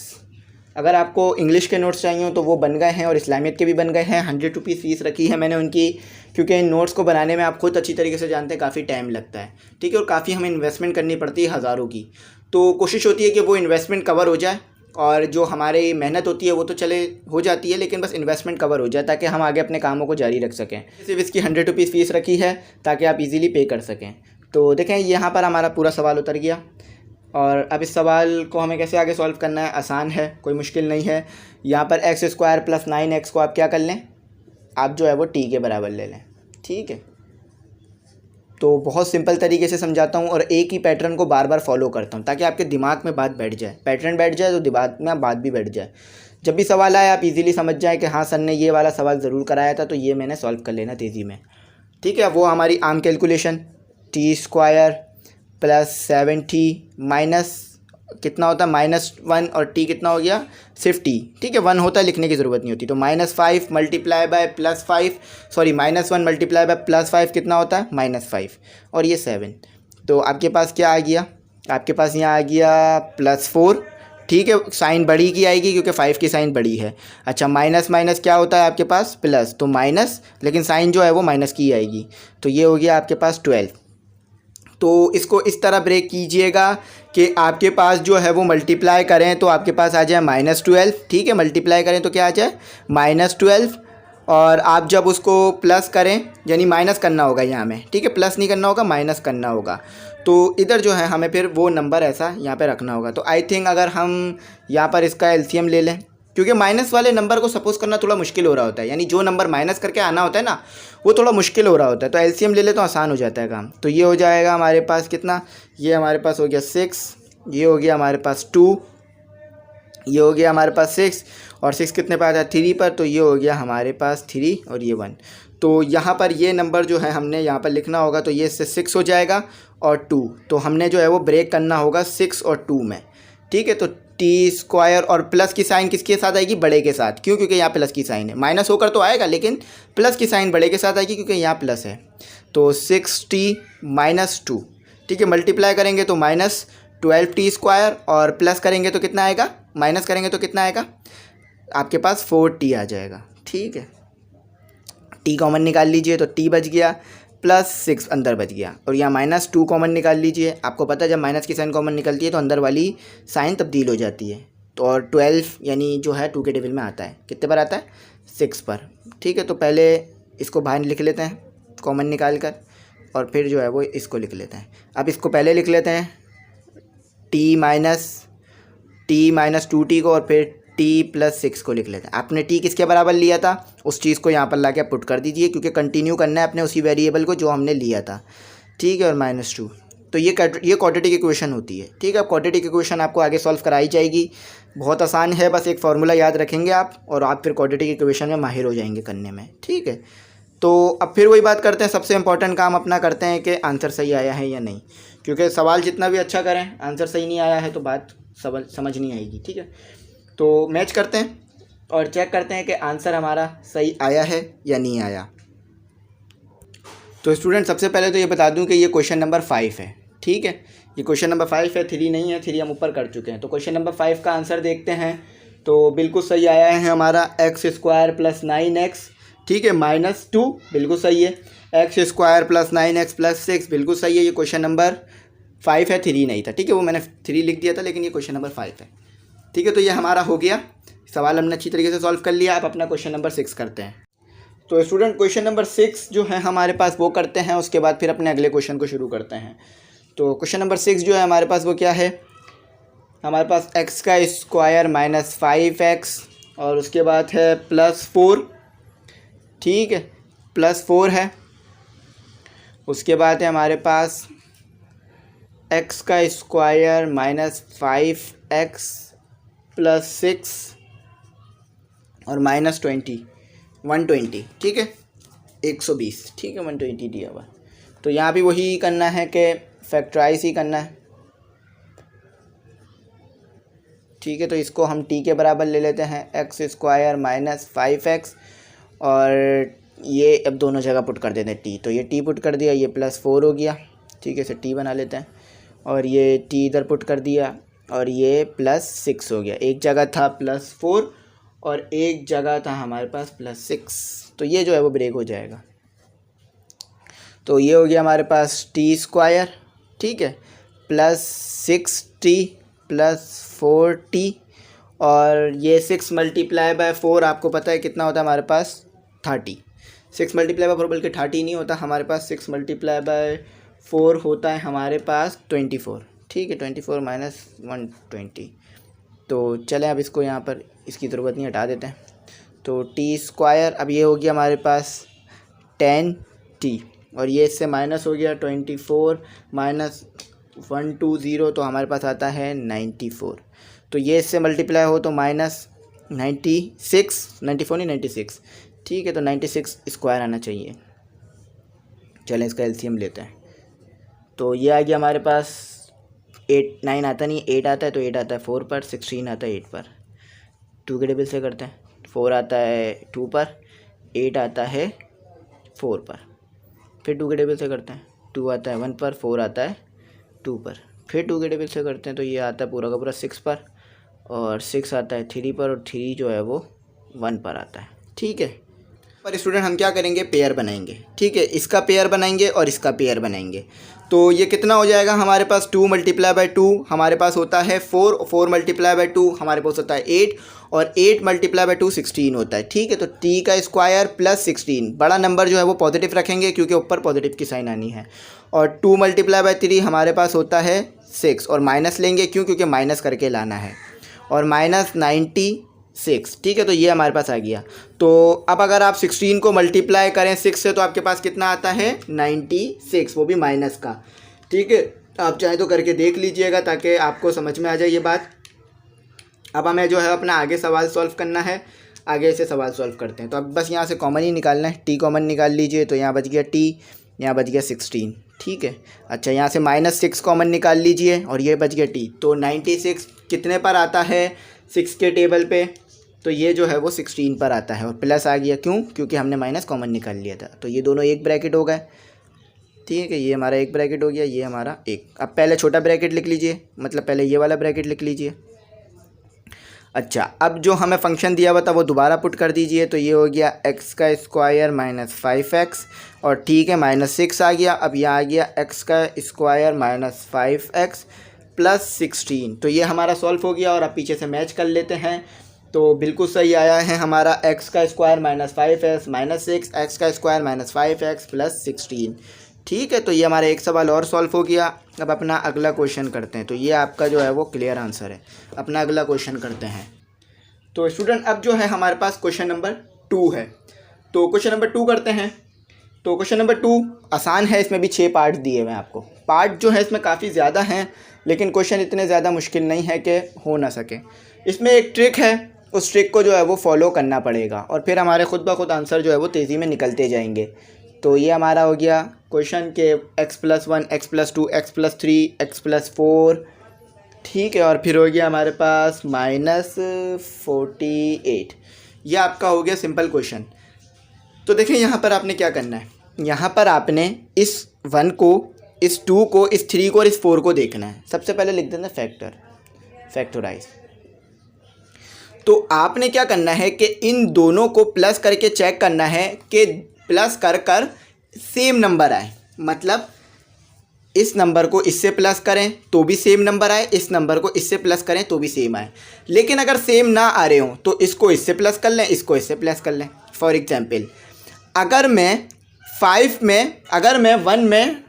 [SPEAKER 1] अगर आपको इंग्लिश के नोट्स चाहिए हो तो वो बन गए हैं और इस्लामियत के भी बन गए हैं। 100 रुपीज़ फ़ीस रखी है मैंने उनकी, क्योंकि इन नोट्स को बनाने में आप खुद अच्छी तरीके से जानते हैं काफ़ी टाइम लगता है। ठीक है, और काफ़ी हमें इन्वेस्टमेंट करनी पड़ती है हज़ारों की, तो कोशिश होती है कि वो इन्वेस्टमेंट कवर हो जाए और जो हमारी मेहनत होती है वो तो चले हो जाती है, लेकिन बस इन्वेस्टमेंट कवर हो जाए ताकि हम आगे अपने कामों को जारी रख सकें। सिर्फ इसकी 100 रुपीज़ फ़ीस रखी है ताकि आप इजीली पे कर सकें। तो देखें यहाँ पर हमारा पूरा सवाल उतर गया। और अब इस सवाल को हमें कैसे आगे सॉल्व करना है, आसान है, कोई मुश्किल नहीं है। यहाँ पर एक्स स्क्वायर प्लस 9x को आप क्या कर लें, आप जो है वो टी के बराबर ले लें। ठीक है, तो बहुत सिंपल तरीके से समझाता हूँ और एक ही पैटर्न को बार बार फॉलो करता हूँ ताकि आपके दिमाग में बात बैठ जाए। पैटर्न बैठ जाए तो दिमाग में बात भी बैठ जाए। जब भी सवाल आए आप इजीली समझ जाए कि हाँ सर ने ये वाला सवाल ज़रूर कराया था, तो ये मैंने सॉल्व कर लेना तेज़ी में। ठीक है, वो हमारी आम calculation T square plus 7t minus कितना होता है -1 और t कितना हो गया सिर्फ t। ठीक है, 1 होता है, लिखने की ज़रूरत नहीं होती। तो -5 multiply by +5 sorry -1 multiply by +5 कितना होता है -5 और ये 7। तो आपके पास क्या आ गया, आपके पास यहाँ आ गया +4। ठीक है, साइन बड़ी की आएगी क्योंकि 5 की साइन बड़ी है। अच्छा, माइनस माइनस क्या होता है आपके पास प्लस, तो माइनस, लेकिन साइन जो है वो माइनस की आएगी। तो ये हो गया आपके पास 12। तो इसको इस तरह ब्रेक कीजिएगा कि आपके पास जो है वो मल्टीप्लाई करें तो आपके पास आ जाए -12। ठीक है, मल्टीप्लाई करें तो क्या आ जाए -12, और आप जब उसको प्लस करें, यानी माइनस करना होगा यहाँ में। ठीक है, प्लस नहीं करना होगा, माइनस करना होगा। तो इधर जो है हमें फिर वो नंबर ऐसा यहाँ पे रखना होगा। तो आई थिंक अगर हम यहाँ पर इसका एलसीएम ले लें, क्योंकि माइनस वाले नंबर को सपोज करना थोड़ा मुश्किल हो रहा होता है, यानी जो नंबर माइनस करके आना होता है ना वो थोड़ा मुश्किल हो रहा होता है। तो एलसीएम ले ले तो आसान हो जाता है काम। तो ये हो जाएगा हमारे पास कितना, ये हमारे पास हो गया 6, ये हो गया हमारे पास 2, ये हो गया हमारे पास 6, और 6 कितने पे आता है 3 पर, तो ये हो गया हमारे पास 3 और ये 1। तो यहाँ पर ये नंबर जो है हमने यहाँ पर लिखना होगा, तो ये इससे 6 हो जाएगा और 2। तो हमने जो है वो ब्रेक करना होगा 6 और 2 में। ठीक है, तो टी स्क्वायर और प्लस की साइन किसके साथ आएगी, बड़े के साथ। क्यों, क्योंकि यहाँ प्लस की साइन है। माइनस होकर तो आएगा लेकिन प्लस की साइन बड़े के साथ आएगी क्योंकि यहाँ प्लस है। तो 6t - 2। ठीक है, मल्टीप्लाई करेंगे तो -12t स्क्वायर, और प्लस करेंगे तो कितना आएगा, माइनस करेंगे तो कितना आएगा, आपके पास 4t आ जाएगा। ठीक है, t कॉमन निकाल लीजिए तो t बच गया, +6 अंदर बच गया, और यहाँ -2 कॉमन निकाल लीजिए। आपको पता है जब माइनस की साइन कॉमन निकलती है तो अंदर वाली साइन तब्दील हो जाती है। तो और 12 यानी जो है 2 के टेबल में आता है, कितने पर आता है 6 पर। ठीक है, तो पहले इसको बाहर लिख लेते हैं कॉमन निकाल कर, और फिर जो है वो इसको लिख लेते हैं। अब इसको पहले लिख लेते हैं t-2t को, और फिर t + 6 को लिख लेते हैं। आपने t किसके बराबर लिया था उस चीज़ को यहाँ पर ला के पुट कर दीजिए, क्योंकि कंटिन्यू करना है अपने उसी वेरिएबल को जो हमने लिया था। ठीक है, और -2। तो ये क्वाड्रेटिक इक्वेशन होती है। ठीक है, अब क्वाड्रेटिक इक्वेशन आपको आगे सॉल्व कराई जाएगी, बहुत आसान है, बस एक फार्मूला याद रखेंगे आप और आप फिर क्वाड्रेटिक इक्वेशन में माहिर हो जाएंगे करने में। ठीक है, तो अब फिर वही बात करते हैं, सबसे इंपॉर्टेंट काम अपना करते हैं कि आंसर सही आया है या नहीं, क्योंकि सवाल जितना भी अच्छा करें आंसर सही नहीं आया है तो बात समझ नहीं आएगी। ठीक है, तो मैच करते हैं और चेक करते हैं कि आंसर हमारा सही आया है या नहीं आया। तो स्टूडेंट सबसे पहले तो ये बता दूं कि ये क्वेश्चन नंबर 5 है। ठीक है, ये क्वेश्चन नंबर 5 है, 3 नहीं है, 3 हम ऊपर कर चुके हैं। तो क्वेश्चन नंबर 5 का आंसर देखते हैं। तो बिल्कुल सही आया है हमारा x² + 9x। ठीक है, -2 बिल्कुल सही है, x² + 9x + 6 बिल्कुल सही है। ये क्वेश्चन नंबर 5 है, 3 नहीं था। ठीक है, वो मैंने 3 लिख दिया था, लेकिन ये क्वेश्चन नंबर 5 है। ठीक है, तो ये हमारा हो गया सवाल, हमने अच्छी तरीके से सॉल्व कर लिया। आप अपना क्वेश्चन नंबर 6 करते हैं। तो स्टूडेंट क्वेश्चन नंबर 6 जो है हमारे पास वो करते हैं, उसके बाद फिर अपने अगले क्वेश्चन को शुरू करते हैं। तो क्वेश्चन नंबर 6 जो है हमारे पास वो क्या है, हमारे पास x² - 5x और उसके बाद है +4। ठीक है, +4 है। उसके बाद है हमारे पास x² - 5x + 6 और -20 120। ठीक है, 120। ठीक है, 120 दिया हुआ। तो यहाँ भी वही करना है कि फैक्टराइज ही करना है। ठीक है, तो इसको हम t के बराबर ले लेते हैं, x² - 5x, और ये अब दोनों जगह पुट कर देते हैं t। तो ये t पुट कर दिया, ये +4 हो गया। ठीक है, इसे t बना लेते हैं, और ये t इधर पुट कर दिया, और ये +6 हो गया। एक जगह था +4 और एक जगह था हमारे पास +6, तो ये जो है वो ब्रेक हो जाएगा। तो ये हो गया हमारे पास t²। ठीक है, +6t + 4t, और ये 6 मल्टीप्लाई बाय 4 आपको पता है कितना होता है हमारे पास 30। 6 मल्टीप्लाई बाय 4 बल्कि 30 नहीं होता हमारे पास, 6 मल्टीप्लाई बाय 4 होता है हमारे पास 24। ठीक है, 24 माइनस 120। तो चलें अब इसको यहाँ पर इसकी ज़रूरत नहीं, हटा देते हैं। तो टी स्क्वायर, अब ये हो गया हमारे पास 10t और ये इससे माइनस हो गया 24 माइनस 120 तो हमारे पास आता है 94। तो ये इससे मल्टीप्लाई हो तो माइनस 96, 94 नहीं 96। ठीक है, तो 96 स्क्वायर आना चाहिए। चलें इसका एलसीएम लेते हैं। तो ये आ गया हमारे पास 8, 9 आता नहीं, 8 आता है, तो 8 आता है 4 पर, 16 आता है 8 पर। 2 के टेबल से करते हैं। 4 आता है 2 पर, 8 आता है 4 पर। फिर 2 के टेबल से करते हैं। 2 आता है 1 पर, 4 आता है 2 पर। फिर 2 के टेबल से करते हैं तो ये आता है पूरा का पूरा 6 पर, और 6 आता है 3 पर, और 3 जो है वो 1 पर आता है। ठीक है, पर स्टूडेंट हम क्या करेंगे, पेयर बनाएंगे। ठीक है, इसका पेयर बनाएंगे और इसका पेयर बनाएंगे। तो ये कितना हो जाएगा हमारे पास, 2 मल्टीप्लाई बाय 2 हमारे पास होता है 4, 4 मल्टीप्लाई बाय 2 हमारे पास होता है 8, और 8 मल्टीप्लाई बाय 2 16 होता है। ठीक है, तो t का स्क्वायर प्लस 16, बड़ा नंबर जो है वो पॉजिटिव रखेंगे क्योंकि ऊपर पॉजिटिव की साइन आनी है। और 2 मल्टीप्लाई बाय 3 हमारे पास होता है 6, और माइनस लेंगे क्यों, क्योंकि माइनस करके लाना है, और माइनस 96। ठीक है, तो ये हमारे पास आ गया। तो अब अगर आप 16 को मल्टीप्लाई करें 6 से तो आपके पास कितना आता है 96, वो भी माइनस का। ठीक है, आप चाहे तो करके देख लीजिएगा ताकि आपको समझ में आ जाए ये बात। अब हमें जो है अपना आगे सवाल सॉल्व करना है, आगे से सवाल सॉल्व करते हैं। तो अब बस यहाँ से कॉमन ही निकालना है, टी कॉमन निकाल लीजिए। तो यहाँ बच गया टी, यहाँ बच गया 16। ठीक है, अच्छा यहाँ से -6 कॉमन निकाल लीजिए और ये बच गया टी। तो 96 कितने पर आता है 6 के टेबल पे, तो ये जो है वो 16 पर आता है, और प्लस आ गया क्यों, क्योंकि हमने माइनस कॉमन निकाल लिया था। तो ये दोनों एक ब्रैकेट हो गए। ठीक है, ये हमारा एक ब्रैकेट हो गया, ये हमारा एक। अब पहले छोटा ब्रैकेट लिख लीजिए, मतलब पहले ये वाला ब्रैकेट लिख लीजिए। अच्छा, अब जो हमें फंक्शन दिया हुआ था वो दोबारा पुट कर दीजिए। तो ये हो गया x का स्क्वायर माइनस 5x, और ठीक है -6 आ गया। अब यहाँ आ गया x का स्क्वायर माइनस 5x प्लस 16। तो ये हमारा सॉल्व हो गया, और अब पीछे से मैच कर लेते हैं। तो बिल्कुल सही आया है हमारा x का square minus 5x minus 6, x का स्क्वायर माइनस 5x प्लस 16। ठीक है, तो ये हमारा एक सवाल और सॉल्व हो गया। अब अपना अगला क्वेश्चन करते हैं। तो ये आपका जो है वो क्लियर आंसर है। अपना अगला क्वेश्चन करते हैं। तो स्टूडेंट अब जो है हमारे पास क्वेश्चन नंबर 2 है। तो क्वेश्चन नंबर 2 करते हैं। तो क्वेश्चन नंबर 2 आसान है, इसमें भी 6 पार्ट दिए हुए हैं आपको। पार्ट जो है इसमें काफ़ी ज़्यादा हैं, लेकिन क्वेश्चन इतने ज़्यादा मुश्किल नहीं है कि हो ना सके। इसमें एक ट्रिक है, उस ट्रिक को जो है वो फॉलो करना पड़ेगा, और फिर हमारे खुद ब खुद आंसर जो है वो तेज़ी में निकलते जाएंगे। तो ये हमारा हो गया क्वेश्चन के x+1, x+2, x+3, x+4। ठीक है, और फिर हो गया हमारे पास -48। ये आपका हो गया सिंपल क्वेश्चन। तो देखिए यहाँ पर आपने क्या करना है, यहाँ पर आपने इस 1 को, इस 2 को, इस 3 को और इस 4 को देखना है। सबसे पहले लिख देना फैक्टराइज। तो आपने क्या करना है कि इन दोनों को प्लस करके चेक करना है कि प्लस कर सेम नंबर आए। मतलब इस नंबर को इससे प्लस करें तो भी सेम नंबर आए, इस नंबर को इससे प्लस करें तो भी सेम आए। लेकिन अगर सेम ना आ रहे हों तो इसको इससे प्लस कर लें, इसको इससे प्लस कर लें। फॉर एग्जांपल, अगर मैं 1 में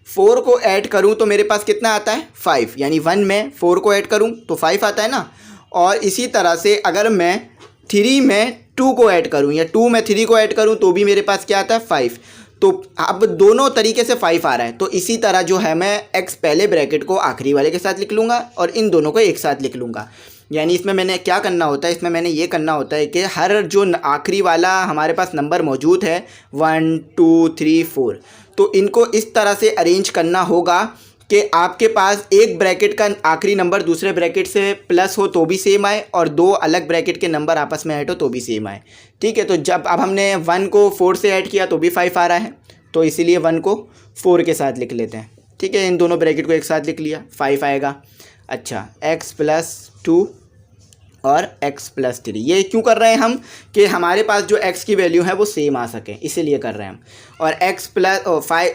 [SPEAKER 1] 4 को ऐड करूं तो मेरे पास कितना आता है 5, यानी 1 में 4 को ऐड करूं तो 5 आता है ना। और इसी तरह से अगर मैं 3 में 2 को ऐड करूं या 2 में 3 को ऐड करूं तो भी मेरे पास क्या आता है 5। तो अब दोनों तरीके से 5 आ रहा है। तो इसी तरह जो है मैं x पहले ब्रैकेट को आखिरी वाले के साथ लिख लूँगा और इन दोनों को एक साथ लिख लूँगा। यानी इसमें मैंने क्या करना होता है, इसमें मैंने ये करना होता है कि हर जो आखिरी वाला हमारे पास नंबर मौजूद है 1 2 3 4, तो इनको इस तरह से अरेंज करना होगा कि आपके पास एक ब्रैकेट का आखिरी नंबर दूसरे ब्रैकेट से प्लस हो तो भी सेम आए, और 2 अलग ब्रैकेट के नंबर आपस में ऐड हो तो भी सेम आए। ठीक है, तो जब अब हमने 1 को 4 से ऐड किया तो भी 5 आ रहा है, तो इसीलिए 1 को 4 के साथ लिख लेते हैं। ठीक है, इन दोनों ब्रैकेट को एक साथ लिख लिया, 5 आएगा। अच्छा, x + 2 और x प्लस 3। ये क्यों कर रहे हैं हम कि हमारे पास जो x की वैल्यू है वो सेम आ सके, इसीलिए कर रहे हैं हम। और x प्लस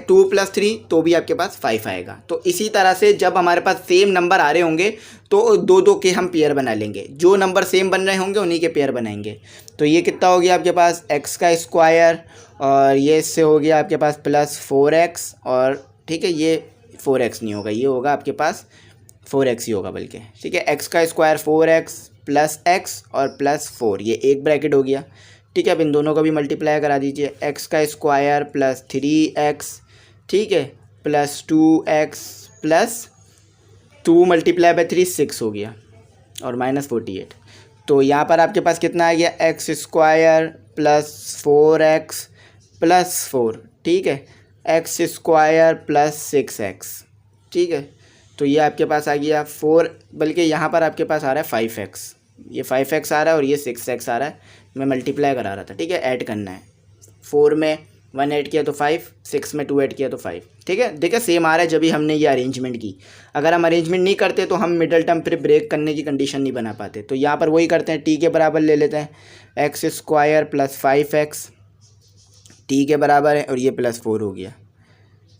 [SPEAKER 1] 2 प्लस 3 तो भी आपके पास 5 आएगा। तो इसी तरह से जब हमारे पास सेम नंबर आ रहे होंगे तो दो दो के हम पेयर बना लेंगे, जो नंबर सेम बन रहे होंगे उन्हीं के पेयर बनाएंगे। तो ये कितना हो गया आपके पास x का स्क्वायर, और ये इससे हो गया आपके पास प्लस 4x, और ठीक है ये 4x नहीं होगा, ये होगा आपके पास 4x ही होगा बल्कि, ठीक है। x का स्क्वायर 4x प्लस x और प्लस 4, ये एक ब्रैकेट हो गया, ठीक है। अब इन दोनों को भी मल्टीप्लाई करा दीजिए, x का स्क्वायर प्लस 3x, ठीक है, plus 2x plus 2 multiply by 3 6 हो गया, और माइनस 48। तो यहाँ पर आपके पास कितना आ गया, x square plus 4x plus 4, ठीक है, एक्स स्क्वायर प्लस 6x, ठीक है। तो ये आपके पास आ गया 4, बल्कि यहाँ पर आपके पास आ रहा है 5x, ये 5x आ रहा है और ये 6x आ रहा है। मैं मल्टीप्लाई करा रहा था, ठीक है, ऐड करना है। 4 में 1 ऐड किया तो 5, 6 में 2 ऐड किया तो 5, ठीक है। देखिए सेम आ रहा है जब भी हमने ये अरेंजमेंट की। अगर हम अरेंजमेंट नहीं करते तो हम मिडल टर्म फिर ब्रेक करने की कंडीशन नहीं बना पाते। तो यहाँ पर वही करते हैं, टी के बराबर ले लेते हैं, x square plus 5x T के बराबर है, और ये प्लस 4 हो गया,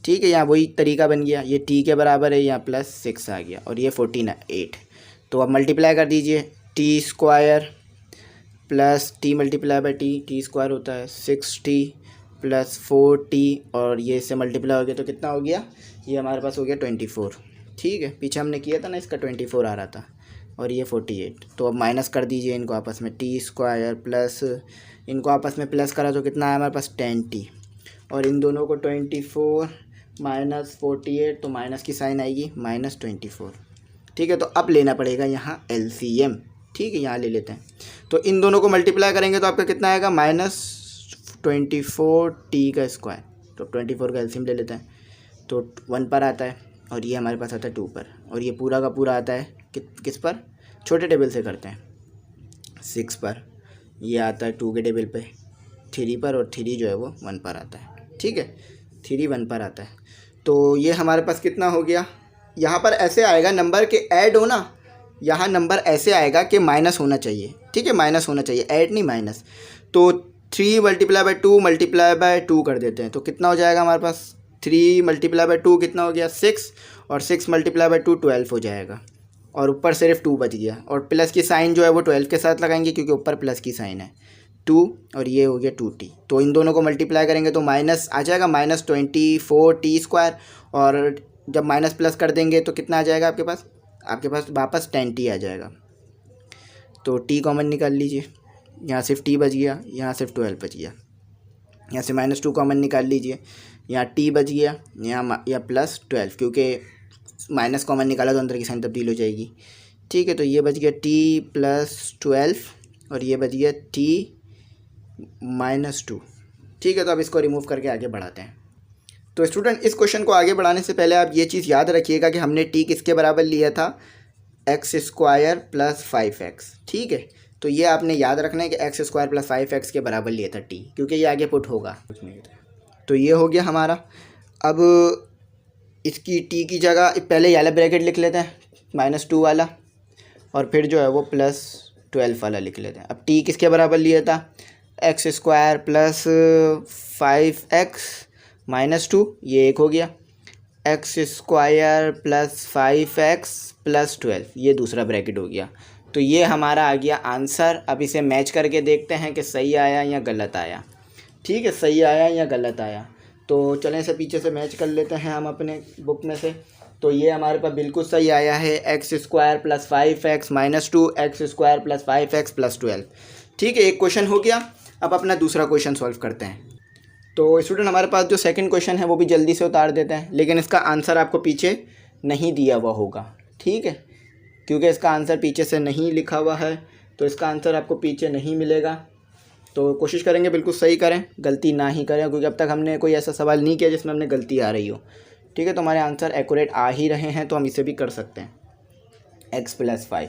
[SPEAKER 1] ठीक है। यहाँ वही तरीका बन गया, ये टी के बराबर है, यहाँ प्लस 6 आ गया, और ये 48। तो अब मल्टीप्लाई कर दीजिए, T square plus T multiply by T square होता है 6t प्लस 4t, और ये इससे मल्टीप्लाई हो गया तो कितना हो गया, ये हमारे पास हो गया 24, ठीक है। पीछे हमने किया था ना, इसका 24 आ रहा था, और ये 48। तो अब माइनस कर दीजिए इनको आपस में, टी स्क्वायर प्लस इनको आपस में प्लस करा तो कितना है हमारे पास 10t, और इन दोनों को 24 माइनस 48, तो माइनस की साइन आएगी -24, ठीक है। तो अब लेना पड़ेगा यहाँ LCM, ठीक है, यहाँ ले लेते हैं। तो इन दोनों को मल्टीप्लाई करेंगे तो आपका कितना आएगा, -24t का स्क्वायर। तो 24 का LCM ले लेते हैं, तो 1 पर आता है, और ये हमारे पास आता है 2 पर, और ये पूरा का पूरा आता है किस पर, छोटे टेबल से करते हैं 6 पर, ये आता है 2 के टेबल पे 3 पर, और 3 जो है वो 1 पर आता है, ठीक है, 3 1 पर आता है। तो ये हमारे पास कितना हो गया, यहाँ पर ऐसे आएगा नंबर के ऐड हो ना, यहाँ नंबर ऐसे आएगा कि माइनस होना चाहिए, ठीक है, माइनस होना चाहिए, ऐड नहीं माइनस। तो 3 मल्टीप्लाई बाई 2 मल्टीप्लाई बाई 2 कर देते हैं, तो कितना हो जाएगा हमारे पास, 3 मल्टीप्लाई बाई 2 कितना हो गया 6, और 6 मल्टीप्लाई बाई 2 12 हो जाएगा, और ऊपर सिर्फ 2 बच गया, और प्लस की साइन जो है वो 12 के साथ लगाएंगे क्योंकि ऊपर प्लस की साइन है 2, और ये हो गया 2t। तो इन दोनों को मल्टीप्लाई करेंगे तो माइनस आ जाएगा -24t स्क्वायर, और जब माइनस प्लस कर देंगे तो कितना आ जाएगा आपके पास वापस 10t आ जाएगा। तो t कॉमन निकाल लीजिए, यहाँ सिर्फ t बच गया, यहाँ सिर्फ 12 बच गया, यहाँ से -2 कॉमन निकाल लीजिए, यहाँ t बच गया, यहाँ प्लस 12, क्योंकि माइनस कॉमन निकाला तो अंदर की साइन तब्दील हो जाएगी, ठीक है। तो ये बच गया t प्लस 12, और ये बच गया t -2, ठीक है। तो अब इसको रिमूव करके आगे बढ़ाते हैं। तो स्टूडेंट इस क्वेश्चन को आगे बढ़ाने से पहले आप ये चीज़ याद रखिएगा कि हमने t किसके बराबर लिया था, एक्स स्क्वायर प्लस 5x, ठीक है। तो ये आपने याद रखना है कि एक्स स्क्वायर प्लस 5x के बराबर लिया था t, क्योंकि ये आगे पुट होगा। तो ये हो गया हमारा। अब इसकी t की जगह पहले ये वाला ब्रैकेट लिख लेते हैं -2 वाला, और फिर जो है वो +12 वाला लिख लेते हैं। अब t किसके बराबर लिया था, एक्स स्क्वायर प्लस 5x -2, ये एक हो गया, x square plus 5x plus 12, ये दूसरा ब्रैकेट हो गया। तो ये हमारा आ गया आंसर। अब इसे मैच करके देखते हैं कि सही आया या गलत आया, ठीक है, सही आया या गलत आया। तो चलें इसे पीछे से मैच कर लेते हैं हम अपने बुक में से। तो ये हमारे पास बिल्कुल सही आया है, x square plus 5x -2, x square plus 5x plus 12, ठीक है। एक क्वेश्चन हो गया। अब अपना दूसरा क्वेश्चन सॉल्व करते हैं। तो स्टूडेंट हमारे पास जो सेकंड क्वेश्चन है वो भी जल्दी से उतार देते हैं, लेकिन इसका आंसर आपको पीछे नहीं दिया हुआ होगा, ठीक है, क्योंकि इसका आंसर पीछे से नहीं लिखा हुआ है, तो इसका आंसर आपको पीछे नहीं मिलेगा। तो कोशिश करेंगे बिल्कुल सही करें, गलती ना ही करें, क्योंकि अब तक हमने कोई ऐसा सवाल नहीं किया जिसमें हमने गलती आ रही हो, ठीक है। तो हमारे आंसर एक्यूरेट आ ही रहे हैं, तो हम इसे भी कर सकते हैं, x + 5।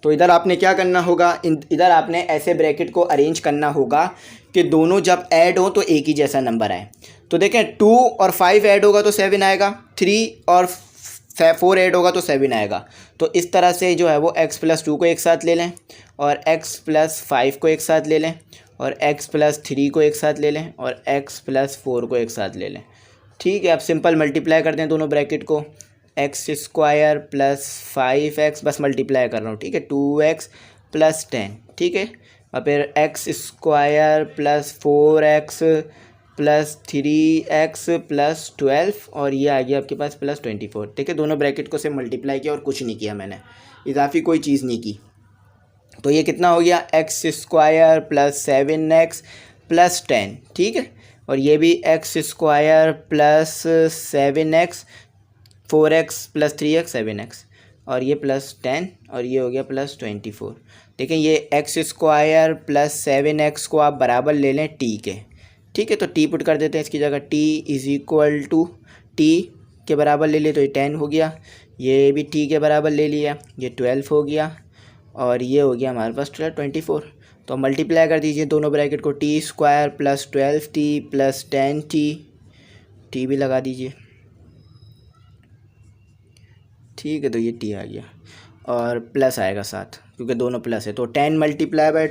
[SPEAKER 1] तो इधर आपने क्या करना होगा, इधर आपने ऐसे ब्रैकेट को अरेंज करना होगा कि दोनों जब ऐड हो तो एक ही जैसा नंबर आए। तो देखें 2 और 5 ऐड होगा तो 7 आएगा, 3 और 4 ऐड होगा तो 7 आएगा। तो इस तरह से जो है वो x+2 को एक साथ ले लें और x+5 को एक साथ ले लें और x+3 को एक साथ ले लें और x+4 को एक साथ ले लें। ठीक है, अब सिंपल मल्टीप्लाई कर दें दोनों ब्रैकेट को, x² + 5x, बस मल्टीप्लाई कर रहा हूँ। ठीक है, 2x + 10। ठीक है, और फिर x² + 4x + 3x + 12 और ये आ गया आपके पास +24। ठीक है, दोनों ब्रैकेट को से मल्टीप्लाई किया और कुछ नहीं किया मैंने, इजाफी कोई चीज़ नहीं की। तो ये कितना हो गया, x² + 7x + 10। ठीक है, और ये भी x² + 7x, 4x + 3x 7x और ये +10 और ये हो गया +24। देखें ये x² + 7x को आप बराबर ले लें t के। ठीक है, तो t पुट कर देते हैं इसकी जगह, t t के बराबर ले लिए तो ये 10 हो गया, ये भी t के बराबर ले लिया, ये 12 हो गया और ये हो गया हमारे पास 24। तो मल्टीप्लाई कर दीजिए दोनों ब्रैकेट को, t² + 12t + 10t, t भी लगा दीजिए। ठीक है, तो ये t आ गया और प्लस आएगा साथ क्योंकि दोनों प्लस है। तो 10 ×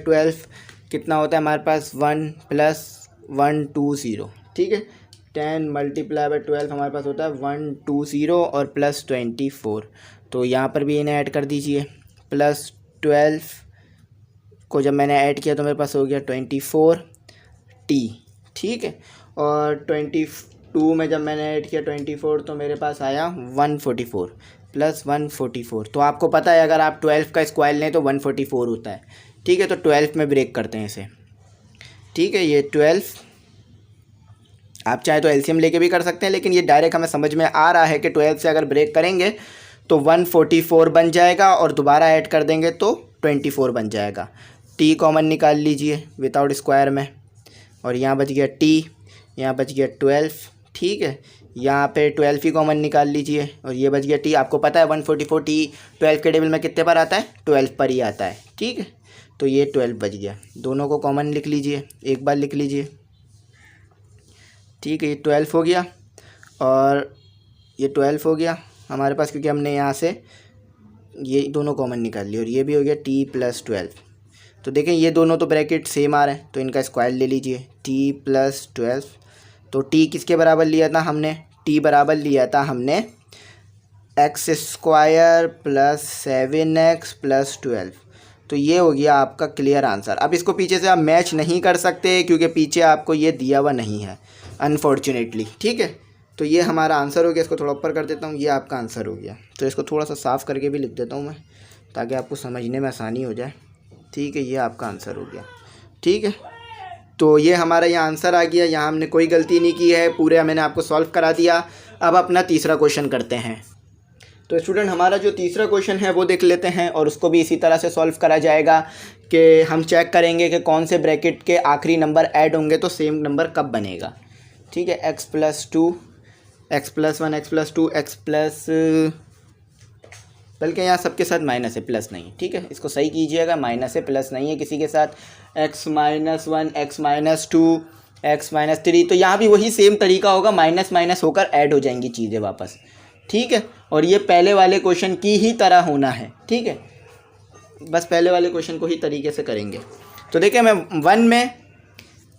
[SPEAKER 1] 12 कितना होता है हमारे पास, 1 + 120। ठीक है, 10 × 12 हमारे पास होता है 120 और +24। तो यहाँ पर भी इन्हें ऐड कर दीजिए, +12 को जब मैंने ऐड किया तो मेरे पास हो गया 24t। ठीक है, और 22 में जब मैंने ऐड किया 24 तो मेरे पास आया 144 + 144। तो आपको पता है अगर आप 12 का स्क्वायर लें तो 144 होता है। ठीक है, तो 12 में ब्रेक करते हैं इसे। ठीक है, ये 12, आप चाहे तो एलसीएम लेके भी कर सकते हैं, लेकिन ये डायरेक्ट हमें समझ में आ रहा है कि 12 से अगर ब्रेक करेंगे तो 144 बन जाएगा और दोबारा ऐड कर देंगे तो 24 बन जाएगा। t कॉमन निकाल लीजिए विदाउट स्क्वायर में और यहाँ बच गया t, यहाँ बच गया 12। ठीक है, यहाँ पे 12 ही कॉमन निकाल लीजिए और ये बच गया t। आपको पता है 144 t 12 के टेबल में कितने पर आता है, 12 पर ही आता है। ठीक है, तो ये 12 बच गया, दोनों को कॉमन लिख लीजिए, एक बार लिख लीजिए। ठीक है, ये 12 हो गया और ये 12 हो गया हमारे पास क्योंकि हमने यहाँ से ये दोनों कॉमन निकाल लिए और ये भी हो गया t + 12। तो देखें ये दोनों तो ब्रैकेट सेम आ रहे हैं तो इनका स्क्वायर ले लीजिए, t + 12। तो t किसके बराबर लिया था हमने, t बराबर लिया था हमने x² + 7x + 12। तो ये हो गया आपका क्लियर आंसर। अब इसको पीछे से आप मैच नहीं कर सकते क्योंकि पीछे आपको ये दिया हुआ नहीं है अनफॉर्चुनेटली। ठीक है, तो ये हमारा आंसर हो गया। इसको थोड़ा ऊपर कर देता हूँ, ये आपका आंसर हो गया। तो इसको थोड़ा सा साफ़ करके भी लिख देता हूँ मैं ताकि आपको समझने में आसानी हो जाए। ठीक है, ये आपका आंसर हो गया। ठीक है, तो ये हमारा यहाँ आंसर आ गया, यहाँ हमने कोई गलती नहीं की है, पूरे मैंने आपको सॉल्व करा दिया। अब अपना तीसरा क्वेश्चन करते हैं। तो स्टूडेंट हमारा जो तीसरा क्वेश्चन है वो देख लेते हैं और उसको भी इसी तरह से सॉल्व करा जाएगा कि हम चेक करेंगे कि कौन से ब्रैकेट के आखिरी नंबर ऐड होंगे तो सेम नंबर कब बनेगा। ठीक है, x+2 x+1 x+2 बल्कि यहाँ सबके साथ माइनस है, प्लस नहीं। ठीक है, इसको सही कीजिएगा, माइनस है प्लस नहीं है किसी के साथ। x-1 x-2 x-3, तो यहाँ भी वही सेम तरीका होगा, माइनस माइनस होकर ऐड हो जाएंगी चीज़ें वापस। ठीक है, और ये पहले वाले क्वेश्चन की ही तरह होना है। ठीक है, बस पहले वाले क्वेश्चन को ही तरीके से करेंगे। तो देखिए मैं 1 में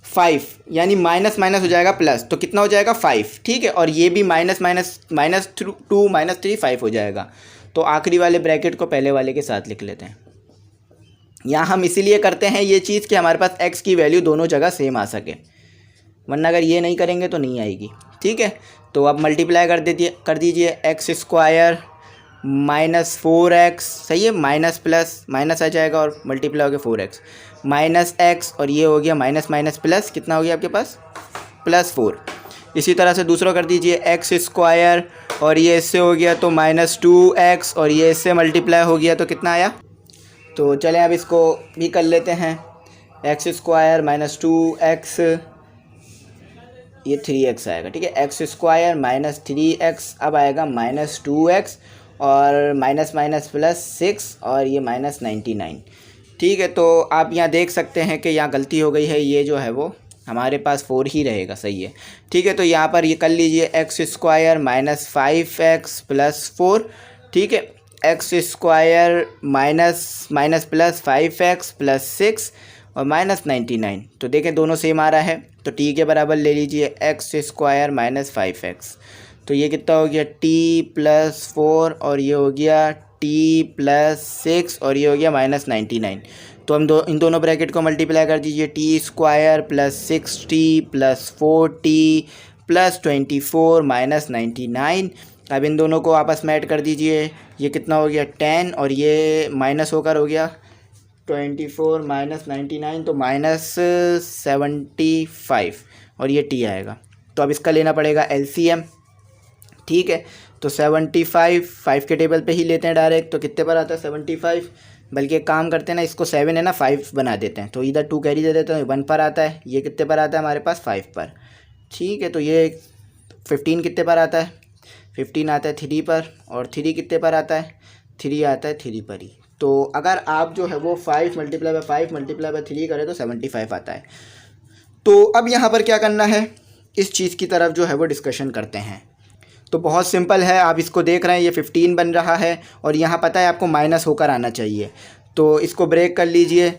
[SPEAKER 1] 5 यानी माइनस माइनस हो जाएगा प्लस, तो कितना हो जाएगा 5। ठीक है, और ये भी माइनस माइनस -2 -3 5 हो जाएगा। तो आखिरी वाले ब्रैकेट को पहले वाले के साथ लिख लेते हैं। यहाँ हम इसीलिए करते हैं ये चीज़ कि हमारे पास x की वैल्यू दोनों जगह सेम आ सके, वरना अगर ये नहीं करेंगे तो नहीं आएगी। ठीक है, तो अब मल्टीप्लाई कर दीजिए x² -4x, सही है, माइनस प्लस माइनस आ जाएगा और मल्टीप्लाई हो गया 4x -x और ये हो गया माइनस माइनस प्लस, कितना हो गया आपके पास +4। इसी तरह से दूसरा कर दीजिए x² और ये इससे हो गया तो -2x और ये इससे मल्टीप्लाई हो गया तो कितना आया। तो चलें अब इसको भी कर लेते हैं, x² -2x ये 3x आएगा। ठीक है, x² -3x अब आएगा -2x और माइनस माइनस +6 और ये -99। ठीक है, तो आप यहाँ देख सकते हैं कि यहाँ गलती हो गई है, ये जो है वो हमारे पास 4 ही रहेगा, सही है। ठीक है, तो यहाँ पर ये कर लीजिए x square minus 5x plus 4। ठीक है, x square minus minus plus 5x plus 6 और माइनस 99। तो देखें दोनों सेम आ रहा है, तो t के बराबर ले लीजिए एक्स स्क्वायर माइनस 5x। तो ये कितना हो गया t प्लस 4 और ये हो गया t प्लस 6 और ये हो गया माइनस 99। तो हम इन दोनों ब्रैकेट को मल्टीप्लाई कर दीजिए, T square plus 6t plus 4t plus 24 minus 99। अब इन दोनों को आपस में ऐड कर दीजिए, ये कितना हो गया 10 और ये माइनस होकर हो गया 24 माइनस 99, तो माइनस 75 और ये t आएगा। तो अब इसका लेना पड़ेगा LCM। ठीक है, तो 75 5 के टेबल पे ही लेते हैं डायरेक्ट, तो कितने पर आता है 75। बल्कि एक काम करते हैं ना, इसको 7 है ना 5 बना देते हैं, तो इधर 2 कैरी दे देते हैं, 1 पर आता है। ये कितने पर आता है हमारे पास 5 पर। ठीक है, तो ये 15 कितने पर आता है 15 आता है 3 पर, और 3 कितने पर आता है 3 आता है 3 पर ही। तो अगर आप जो है वो 5 मल्टीप्लाई बाय 5 मल्टीप्लाई बाय 3 करें तो 75 आता है। तो अब यहाँ पर क्या करना है, इस चीज़ की तरफ जो है वो डिस्कशन करते हैं। तो बहुत सिंपल है, आप इसको देख रहे हैं ये 15 बन रहा है और यहाँ पता है आपको माइनस होकर आना चाहिए, तो इसको ब्रेक कर लीजिए,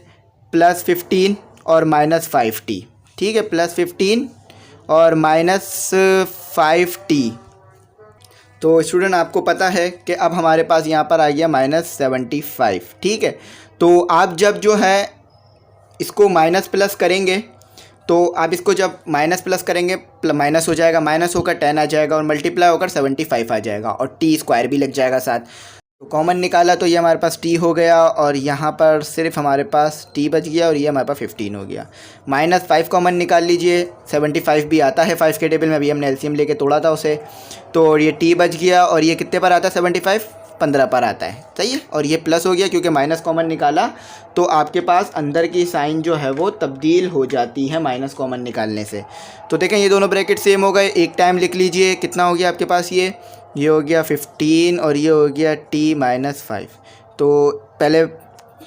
[SPEAKER 1] प्लस 15 और माइनस 5t। ठीक है, प्लस 15 और माइनस 5t। तो स्टूडेंट आपको पता है कि अब हमारे पास यहाँ पर आ गया माइनस 75। ठीक है, तो आप जब जो है इसको माइनस प्लस करेंगे, तो आप इसको जब माइनस प्लस करेंगे माइनस हो जाएगा, माइनस होकर 10 आ जाएगा और मल्टीप्लाई होकर 75 आ जाएगा और t स्क्वायर भी लग जाएगा साथ। तो कॉमन निकाला तो ये हमारे पास t हो गया और यहाँ पर सिर्फ हमारे पास t बच गया और ये हमारे पास 15 हो गया। माइनस 5 कॉमन निकाल लीजिए, 75 भी आता है 5 के टेबल में, अभी हमने एलसीएम लेके तोड़ा था उसे, तो ये t बच गया और ये कितने पर आता है 75 15 पर आता है, सही है। और ये प्लस हो गया क्योंकि माइनस कॉमन निकाला, तो आपके पास अंदर की साइन जो है वो तब्दील हो जाती है माइनस कॉमन निकालने से। तो देखें ये दोनों ब्रैकेट सेम हो गए, एक टाइम लिख लीजिए, कितना हो गया आपके पास, ये हो गया 15 और ये हो गया t माइनस 5। तो पहले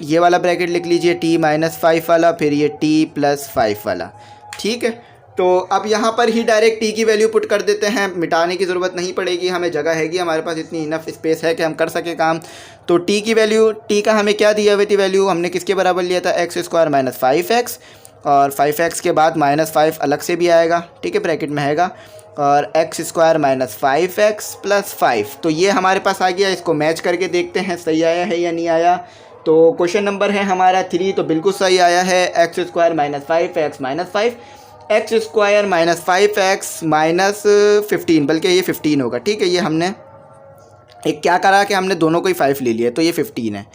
[SPEAKER 1] ये वाला ब्रैकेट लिख लीजिए t माइनस 5 वाला, फिर ये t प्लस 5 वाला। ठीक है, तो अब यहाँ पर ही डायरेक्ट t की वैल्यू पुट कर देते हैं, मिटाने की ज़रूरत नहीं पड़ेगी, हमें जगह हैगी, हमारे पास इतनी इनफ स्पेस है कि हम कर सके काम। तो t की वैल्यू, t का हमें क्या दिया हुई थी वैल्यू, हमने किसके बराबर लिया था एक्स स्क्वायर माइनस 5x, और 5x के बाद माइनस 5 अलग से भी आएगा, ठीक है, ब्रैकेट में आएगा, और x square minus 5x plus 5। तो ये हमारे पास आ गया, इसको मैच करके देखते हैं सही आया है या नहीं आया। तो क्वेश्चन नंबर है हमारा 3, तो बिल्कुल सही आया है, x square minus 5x minus 5, x square minus 5x minus 15, बल्कि ये 15 होगा। ठीक है, ये हमने एक क्या करा कि हमने दोनों को ही 5 ले लिया, तो ये 15 है।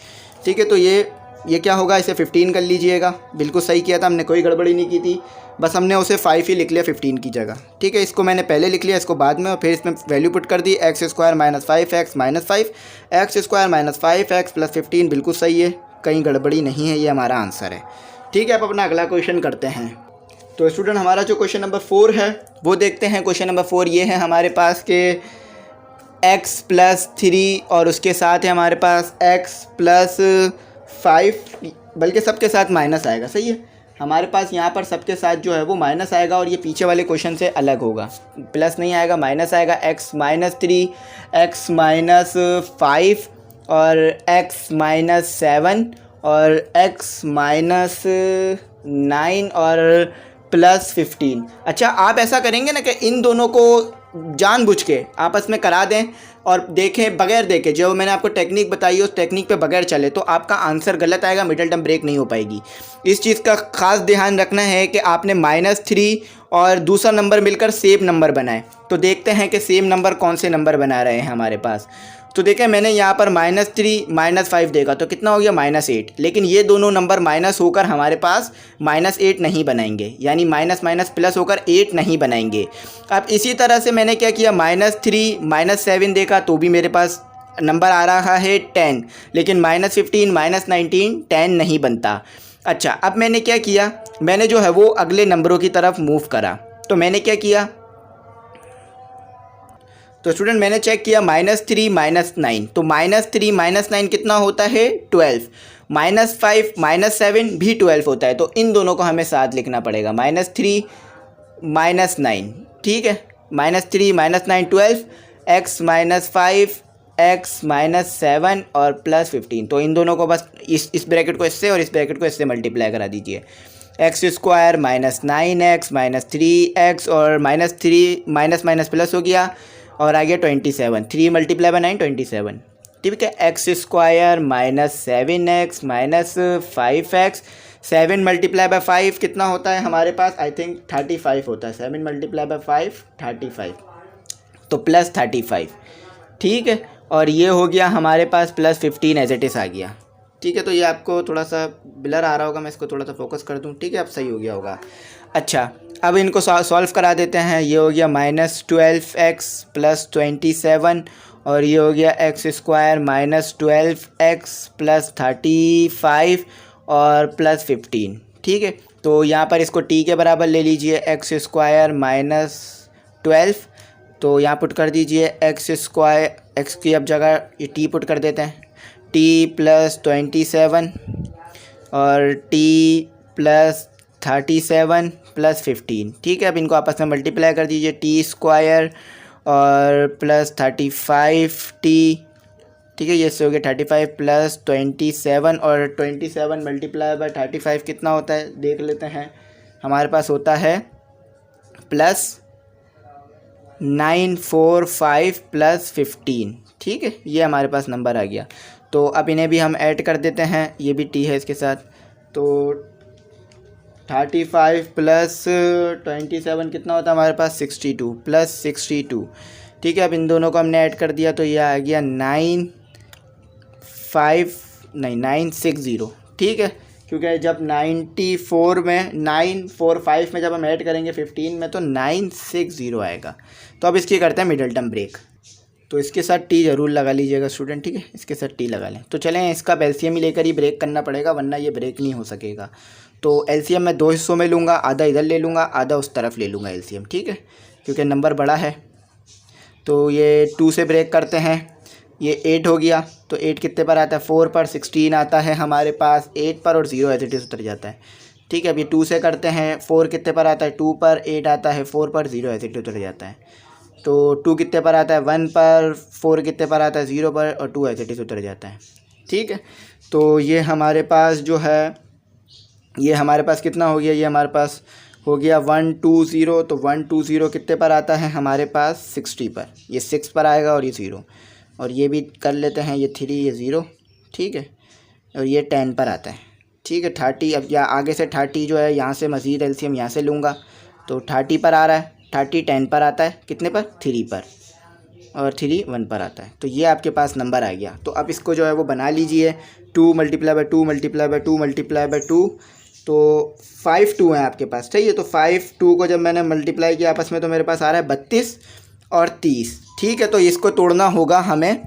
[SPEAKER 1] ठीक है, तो ये क्या होगा, इसे 15 कर लीजिएगा, बिल्कुल सही किया था हमने, कोई गड़बड़ी नहीं की थी, बस हमने उसे 5 ही लिख लिया 15 की जगह। ठीक है, इसको मैंने पहले लिख लिया, इसको बाद में, और फिर इसमें वैल्यू पुट कर दी, x square minus 5x minus 5, x square minus 5x plus 15, बिल्कुल सही है, कहीं गड़बड़ी नहीं है, ये हमारा आंसर है। ठीक है, आप अपना अगला क्वेश्चन करते हैं। तो स्टूडेंट हमारा जो क्वेश्चन नंबर 4 है वो देखते हैं। क्वेश्चन नंबर 4 ये है हमारे पास के x प्लस 3 और उसके साथ है हमारे पास x प्लस 5, बल्कि सबके साथ माइनस आएगा, सही है। हमारे पास यहाँ पर सबके साथ जो है वो माइनस आएगा और ये पीछे वाले क्वेश्चन से अलग होगा, प्लस नहीं आएगा, माइनस आएगा, x माइनस 3, x माइनस 5 और x माइनस 7 और x माइनस 9 और प्लस 15। अच्छा, आप ऐसा करेंगे ना कि इन दोनों को जानबूझ के आपस में करा दें और देखें, बगैर देखे जो मैंने आपको टेक्निक बताई है उस टेक्निक पे बगैर चले, तो आपका आंसर गलत आएगा, मिडल टर्म ब्रेक नहीं हो पाएगी। इस चीज़ का खास ध्यान रखना है कि आपने -3 और दूसरा नंबर मिलकर सेम नंबर बनाए। तो देखते हैं कि सेम नंबर कौन से नंबर बना रहे हैं हमारे पास। तो देखें मैंने यहाँ पर -3 -5 देखा तो कितना हो गया -8, लेकिन ये दोनों नंबर माइनस होकर हमारे पास -8 नहीं बनाएंगे, यानी माइनस माइनस प्लस होकर 8 नहीं बनाएंगे। अब इसी तरह से मैंने क्या किया, -3 -7 देखा तो भी मेरे पास नंबर आ रहा है 10, लेकिन -15 -19 10 नहीं बनता। अच्छा, अब मैंने क्या किया, मैंने जो है वो अगले नंबरों की तरफ मूव करा। तो मैंने क्या किया, तो स्टूडेंट मैंने चेक किया -3 -9, तो -3 -9 कितना होता है 12, -5 -7 भी 12 होता है, तो इन दोनों को हमें साथ लिखना पड़ेगा, -3 -9, ठीक है, -3 -9 12, x -5 x -7 और +15, तो इन दोनों को बस इस ब्रैकेट को इससे और इस ब्रैकेट को इससे मल्टीप्लाई करा दीजिए, x स्क्वायर -9x -3x और -3 माइनस माइनस प्लस हो गया और आ गया 27, 3 × 9 27, ठीक है। एक्स स्क्वायर -7x -5x, 7 × 5 कितना होता है हमारे पास, आई थिंक 35 होता है, 7 × 5 35, तो +35, ठीक है। और ये हो गया हमारे पास +15 एज इट इज़ आ गया, ठीक है। तो ये आपको थोड़ा सा ब्लर आ रहा होगा, मैं इसको थोड़ा सा फोकस कर दूँ, ठीक है, अब सही हो गया होगा। अच्छा, अब इनको सॉल्व करा देते हैं। ये हो गया -12x +27 और ये हो गया x स्क्वायर -12x +35 और +15, ठीक है। तो यहाँ पर इसको t के बराबर ले लीजिए, x स्क्वायर -12, तो यहाँ पुट कर दीजिए x स्क्वायर, x की अब जगह ये t पुट कर देते हैं, t +27 और t +37 +15, ठीक है। अब इनको आपस में मल्टीप्लाई कर दीजिए, t स्क्वायर और +35t, ठीक है, ये से हो गया 35 +27 और 27 × 35 कितना होता है देख लेते हैं, हमारे पास होता है +945 +15, ठीक है, ये हमारे पास नंबर आ गया। तो अब इन्हें भी हम ऐड कर देते हैं, ये भी t है इसके साथ, तो 35 +27 कितना होता है हमारे पास 62 +62, ठीक है। अब इन दोनों को हमने ऐड कर दिया तो ये आ गया 960, ठीक है, क्योंकि जब 94 में 945 में जब हम ऐड करेंगे 15 में तो 960 आएगा। तो अब इसकी करते हैं मिडल टर्म ब्रेक, तो इसके साथ टी ज़रूर लगा लीजिएगा स्टूडेंट, ठीक है, इसके साथ टी लगा लें। तो चलें, इसका एलसीएम ही लेकर ही ब्रेक करना पड़ेगा, वरना ये ब्रेक नहीं हो सकेगा। तो एलसीएम मैं 2 हिस्सों में लूँगा, आधा इधर ले लूँगा, आधा उस तरफ ले लूँगा एलसीएम, ठीक है, क्योंकि नंबर बड़ा है। तो ये 2 से ब्रेक करते हैं, ये 8 हो गया, तो 8 कितने पर आता है 4 पर, 16 आता है हमारे पास 8 पर और 0 एज इट इज़ उतर जाता है, ठीक है। अब ये 2 से करते हैं, 4 कितने पर आता है 2 पर, 8 आता है 4 पर, 0 एज इट इज़ उतर जाता है। तो 2 कितने पर आता है 1 पर, 4 कितने पर आता है 0 पर और 2 एज इट इज़ उतर जाता है, ठीक है। तो ये हमारे पास जो है, ये हमारे पास कितना हो गया, ये हमारे पास हो गया 120, तो 120 कितने पर आता है हमारे पास 60 पर, ये 6 पर आएगा और ये 0, और ये भी कर लेते हैं, ये 3 ये 0, ठीक है, और ये 10 पर आता है, ठीक है। 30, अब या आगे से 30 जो है यहाँ से मज़ीद एलसीएम यहाँ से लूँगा, तो 30 पर आ रहा है, 30 10 पर आता है, कितने पर 3 पर, और 3 1 पर आता है। तो ये आपके पास नंबर आ गया। तो अब इसको जो है वो बना लीजिए, 2 × 2 × 2 × 2, तो 5 2 हैं आपके पास, ठीक है। तो 5 2 को जब मैंने मल्टीप्लाई किया आपस में तो मेरे पास आ रहा है 32 और 30, ठीक है। तो इसको तोड़ना होगा हमें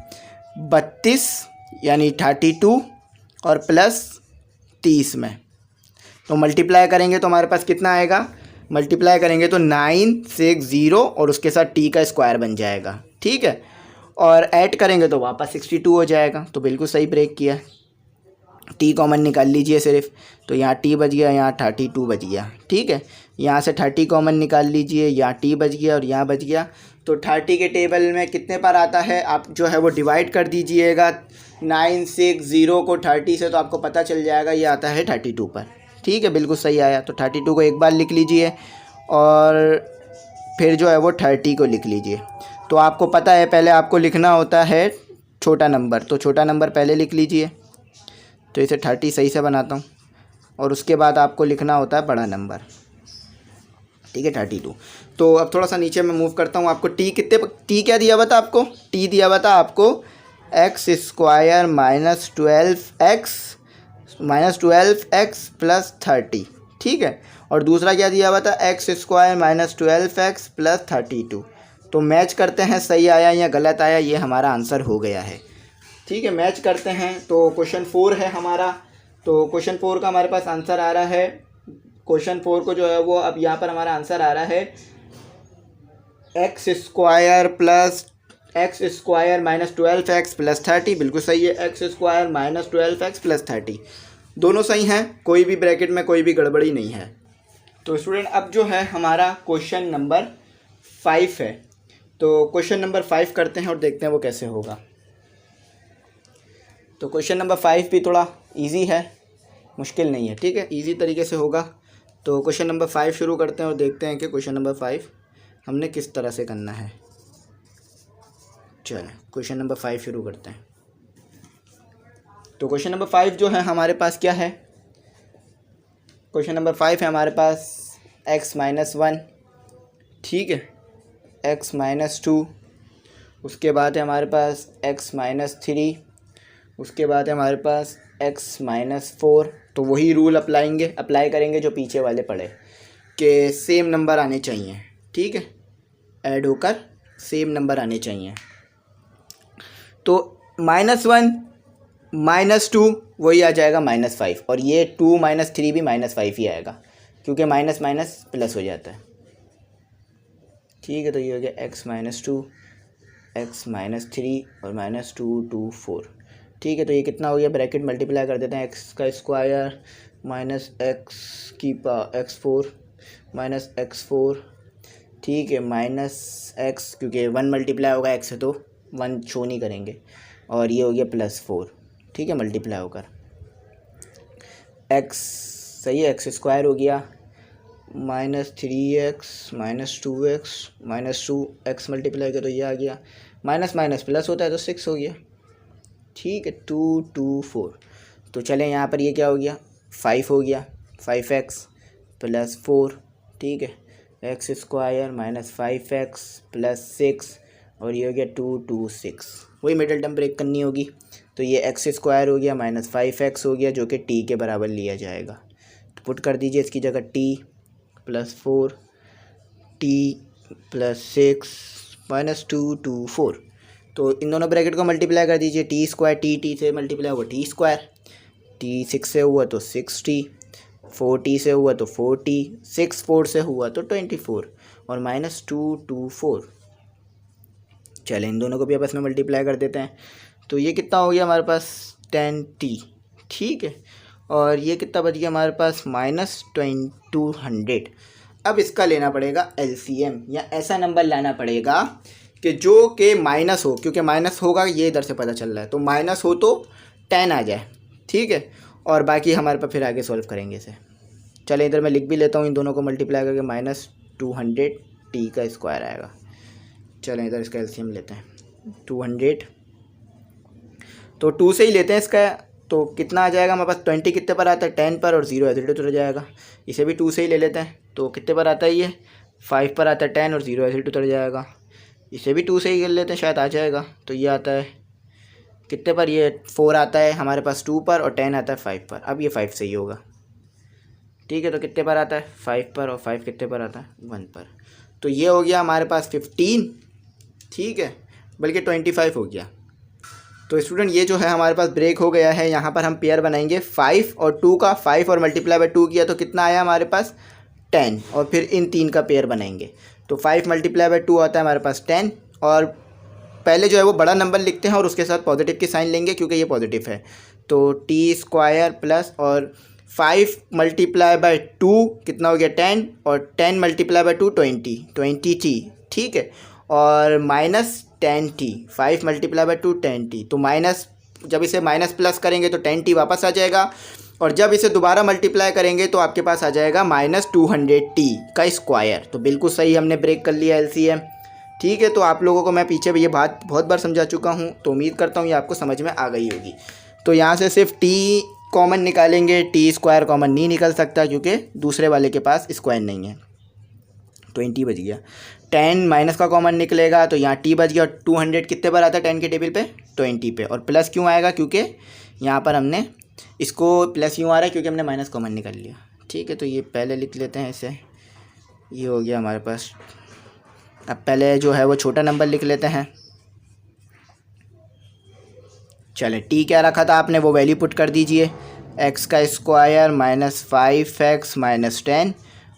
[SPEAKER 1] 32 यानी 32 और +30 में, तो मल्टीप्लाई करेंगे तो हमारे पास कितना आएगा, मल्टीप्लाई करेंगे तो 960 और उसके साथ t का स्क्वायर बन जाएगा, ठीक है, और ऐड करेंगे तो वापस 62 हो जाएगा। तो बिल्कुल सही ब्रेक किया। t कॉमन निकाल लीजिए सिर्फ, तो यहाँ t बच गया, यहाँ 32 बच गया, ठीक है। यहाँ से 30 कॉमन निकाल लीजिए, यहाँ t बच गया और यहाँ बच गया। तो 30 के टेबल में कितने पर आता है, आप जो है वो डिवाइड कर दीजिएगा 960 को 30 से, तो आपको पता चल जाएगा ये आता है 32 पर, ठीक है, बिल्कुल सही आया। तो 32 को एक बार लिख लीजिए और फिर जो है वो 30 को लिख लीजिए। तो आपको पता है पहले आपको लिखना होता है छोटा नंबर, तो छोटा नंबर पहले लिख लीजिए, तो इसे 30 सही से बनाता हूँ, और उसके बाद आपको लिखना होता है बड़ा नंबर, ठीक है, 32। तो अब थोड़ा सा नीचे मैं मूव करता हूँ, आपको टी क्या दिया हुआ था, आपको टी दिया हुआ था आपको एक्स स्क्वायर -12x +30, ठीक है, और दूसरा क्या दिया हुआ था एक्स स्क्वायर -12x +32। तो मैच करते हैं सही आया या गलत आया, ये हमारा आंसर हो गया है, ठीक है। मैच करते हैं, तो क्वेश्चन 4 है हमारा, तो क्वेश्चन 4 का हमारे पास आंसर आ रहा है, क्वेश्चन 4 को जो है वो अब यहाँ पर हमारा आंसर आ रहा है x² x square minus 12x plus 30, बिल्कुल सही है, x square minus 12x plus 30 दोनों सही हैं, कोई भी ब्रैकेट में कोई भी गड़बड़ी नहीं है। तो स्टूडेंट अब जो है हमारा क्वेश्चन नंबर 5 है, तो क्वेश्चन नंबर 5 करते हैं और देखते हैं वो कैसे होगा। तो क्वेश्चन नंबर 5 भी थोड़ा इजी है, मुश्किल नहीं है, ठीक है, इजी तरीके से होगा। तो क्वेश्चन नंबर 5 शुरू करते हैं और देखते हैं कि क्वेश्चन नंबर 5 हमने किस तरह से करना है। चलें क्वेश्चन नंबर 5 शुरू करते हैं। तो क्वेश्चन नंबर 5 जो है हमारे पास क्या है, क्वेश्चन नंबर 5 है हमारे पास x-1, ठीक है, x-2, उसके बाद है हमारे पास x-3, उसके बाद है हमारे पास x-4। तो वही रूल अप्लाई करेंगे जो पीछे वाले पढ़े कि सेम नंबर आने चाहिए, ठीक है, ऐड होकर सेम नंबर आने चाहिए। तो -1 -2 वही आ जाएगा -5, और ये 2 - 3 भी -5 ही आएगा क्योंकि माइनस माइनस प्लस हो जाता है, ठीक है। तो ये हो गया x-2, x-3 और -2 2 4, ठीक है। तो ये कितना हो गया, ब्रैकेट मल्टीप्लाई कर देते हैं, x का square minus x4 minus x4, ठीक है, माइनस x, क्योंकि 1 मल्टीप्लाई होगा x से तो 1 शो नहीं करेंगे, और ये हो गया +4, ठीक है, मल्टीप्लाई होकर x, सही है, x² हो गया -3x minus 2x minus 2x multiply किया तो ये आ गया, माइनस माइनस प्लस होता है तो 6 हो गया, ठीक है, 2 2 4। तो चलें यहाँ पर ये क्या हो गया, 5 हो गया, 5x प्लस 4, ठीक है, x² माइनस 5x प्लस 6, और ये हो गया 2 2 6। वही मिडिल टर्म ब्रेक करनी होगी, तो ये x² हो गया माइनस 5x हो गया जो कि t के बराबर लिया जाएगा। तो पुट कर दीजिए इसकी जगह t plus 4 t plus 6 minus 2 2 4। तो इन दोनों ब्रैकेट को मल्टीप्लाई कर दीजिए, t² t से मल्टीप्लाई हुआ t², t 6 से हुआ तो 6t, 4t से हुआ तो 4t, 6 4 से हुआ तो 24, और -2 2 4। चलें इन दोनों को भी आपस में मल्टीप्लाई कर देते हैं, तो ये कितना हो गया हमारे पास 10t, ठीक है, और ये कितना बच गया हमारे पास -200। अब इसका लेना पड़ेगा LCM, या ऐसा नंबर लाना पड़ेगा कि जो कि माइनस हो, क्योंकि माइनस होगा ये इधर से पता चल रहा है, तो माइनस हो तो 10 आ जाए, ठीक है, और बाकी हमारे पास फिर आगे सॉल्व करेंगे इसे। चलें इधर मैं लिख भी लेता हूँ, इन दोनों को मल्टीप्लाई करके -200 t का स्क्वायर आएगा। चलें इधर इसका एलसीएम लेते हैं, 200, तो 2 से ही लेते हैं इसका, तो कितना आ जाएगा हमारे पास, 20 कितने पर आता है, 10 पर, और 0 ऐसे उतर जाएगा। इसे भी 2 से ही ले लेते हैं, तो कितने पर आता है ये 5 पर आता है 10, और 0 ऐसे उतर जाएगा। इसे भी 2 से ही कर लेते हैं, शायद आ जाएगा। तो ये आता है कितने पर, ये 4 आता है हमारे पास 2 पर, और 10 आता है 5 पर। अब ये 5 से ही होगा, ठीक है। तो कितने पर आता है 5 पर, और 5 कितने पर आता है 1 पर। तो ये हो गया हमारे पास 15, ठीक है, बल्कि 25 हो गया। तो स्टूडेंट ये जो है हमारे पास ब्रेक हो गया है। यहाँ पर हम पेयर बनाएंगे 5 और 2 का, 5 और मल्टीप्लाई बाय 2 किया तो कितना आया हमारे पास 10, और फिर इन 3 का पेयर बनाएंगे, तो 5 मल्टीप्लाई बाय 2 आता है हमारे पास 10, और पहले जो है वो बड़ा नंबर लिखते हैं और उसके साथ पॉजिटिव की साइन लेंगे क्योंकि ये पॉजिटिव है। तो t² प्लस, और 5 मल्टीप्लाई बाय 2 कितना हो गया 10, और 10 मल्टीप्लाई बाय 2 20t, ठीक है, और -10t, 5 मल्टीप्लाई बाय 2 10t। तो माइनस, जब इसे माइनस प्लस करेंगे तो 10t वापस आ जाएगा, और जब इसे दोबारा मल्टीप्लाई करेंगे तो आपके पास आ जाएगा -200t का स्क्वायर। तो बिल्कुल सही हमने ब्रेक कर लिया LCM, ठीक है। तो आप लोगों को मैं पीछे भी ये बात बहुत बार समझा चुका हूँ, तो उम्मीद करता हूँ ये आपको समझ में आ गई होगी। तो यहाँ से सिर्फ t कॉमन निकालेंगे, t² कॉमन नहीं निकल सकता क्योंकि दूसरे वाले के पास स्क्वायर नहीं है, 20 बच गया। 10 माइनस का कॉमन निकलेगा तो यहाँ t बच गया, और 200 कितने पर आता है 10 के टेबल पे 20 पे, और प्लस क्यों आएगा क्योंकि यहाँ पर हमने इसको प्लस क्यों आ रहा है क्योंकि हमने माइनस कॉमन निकाल लिया, ठीक है। तो ये पहले लिख लेते हैं इसे, ये हो गया हमारे पास। अब पहले जो है वो छोटा नंबर लिख लेते हैं। चले t क्या रखा था आपने वो वैल्यू पुट कर दीजिए, x² माइनस 5x माइनस 10,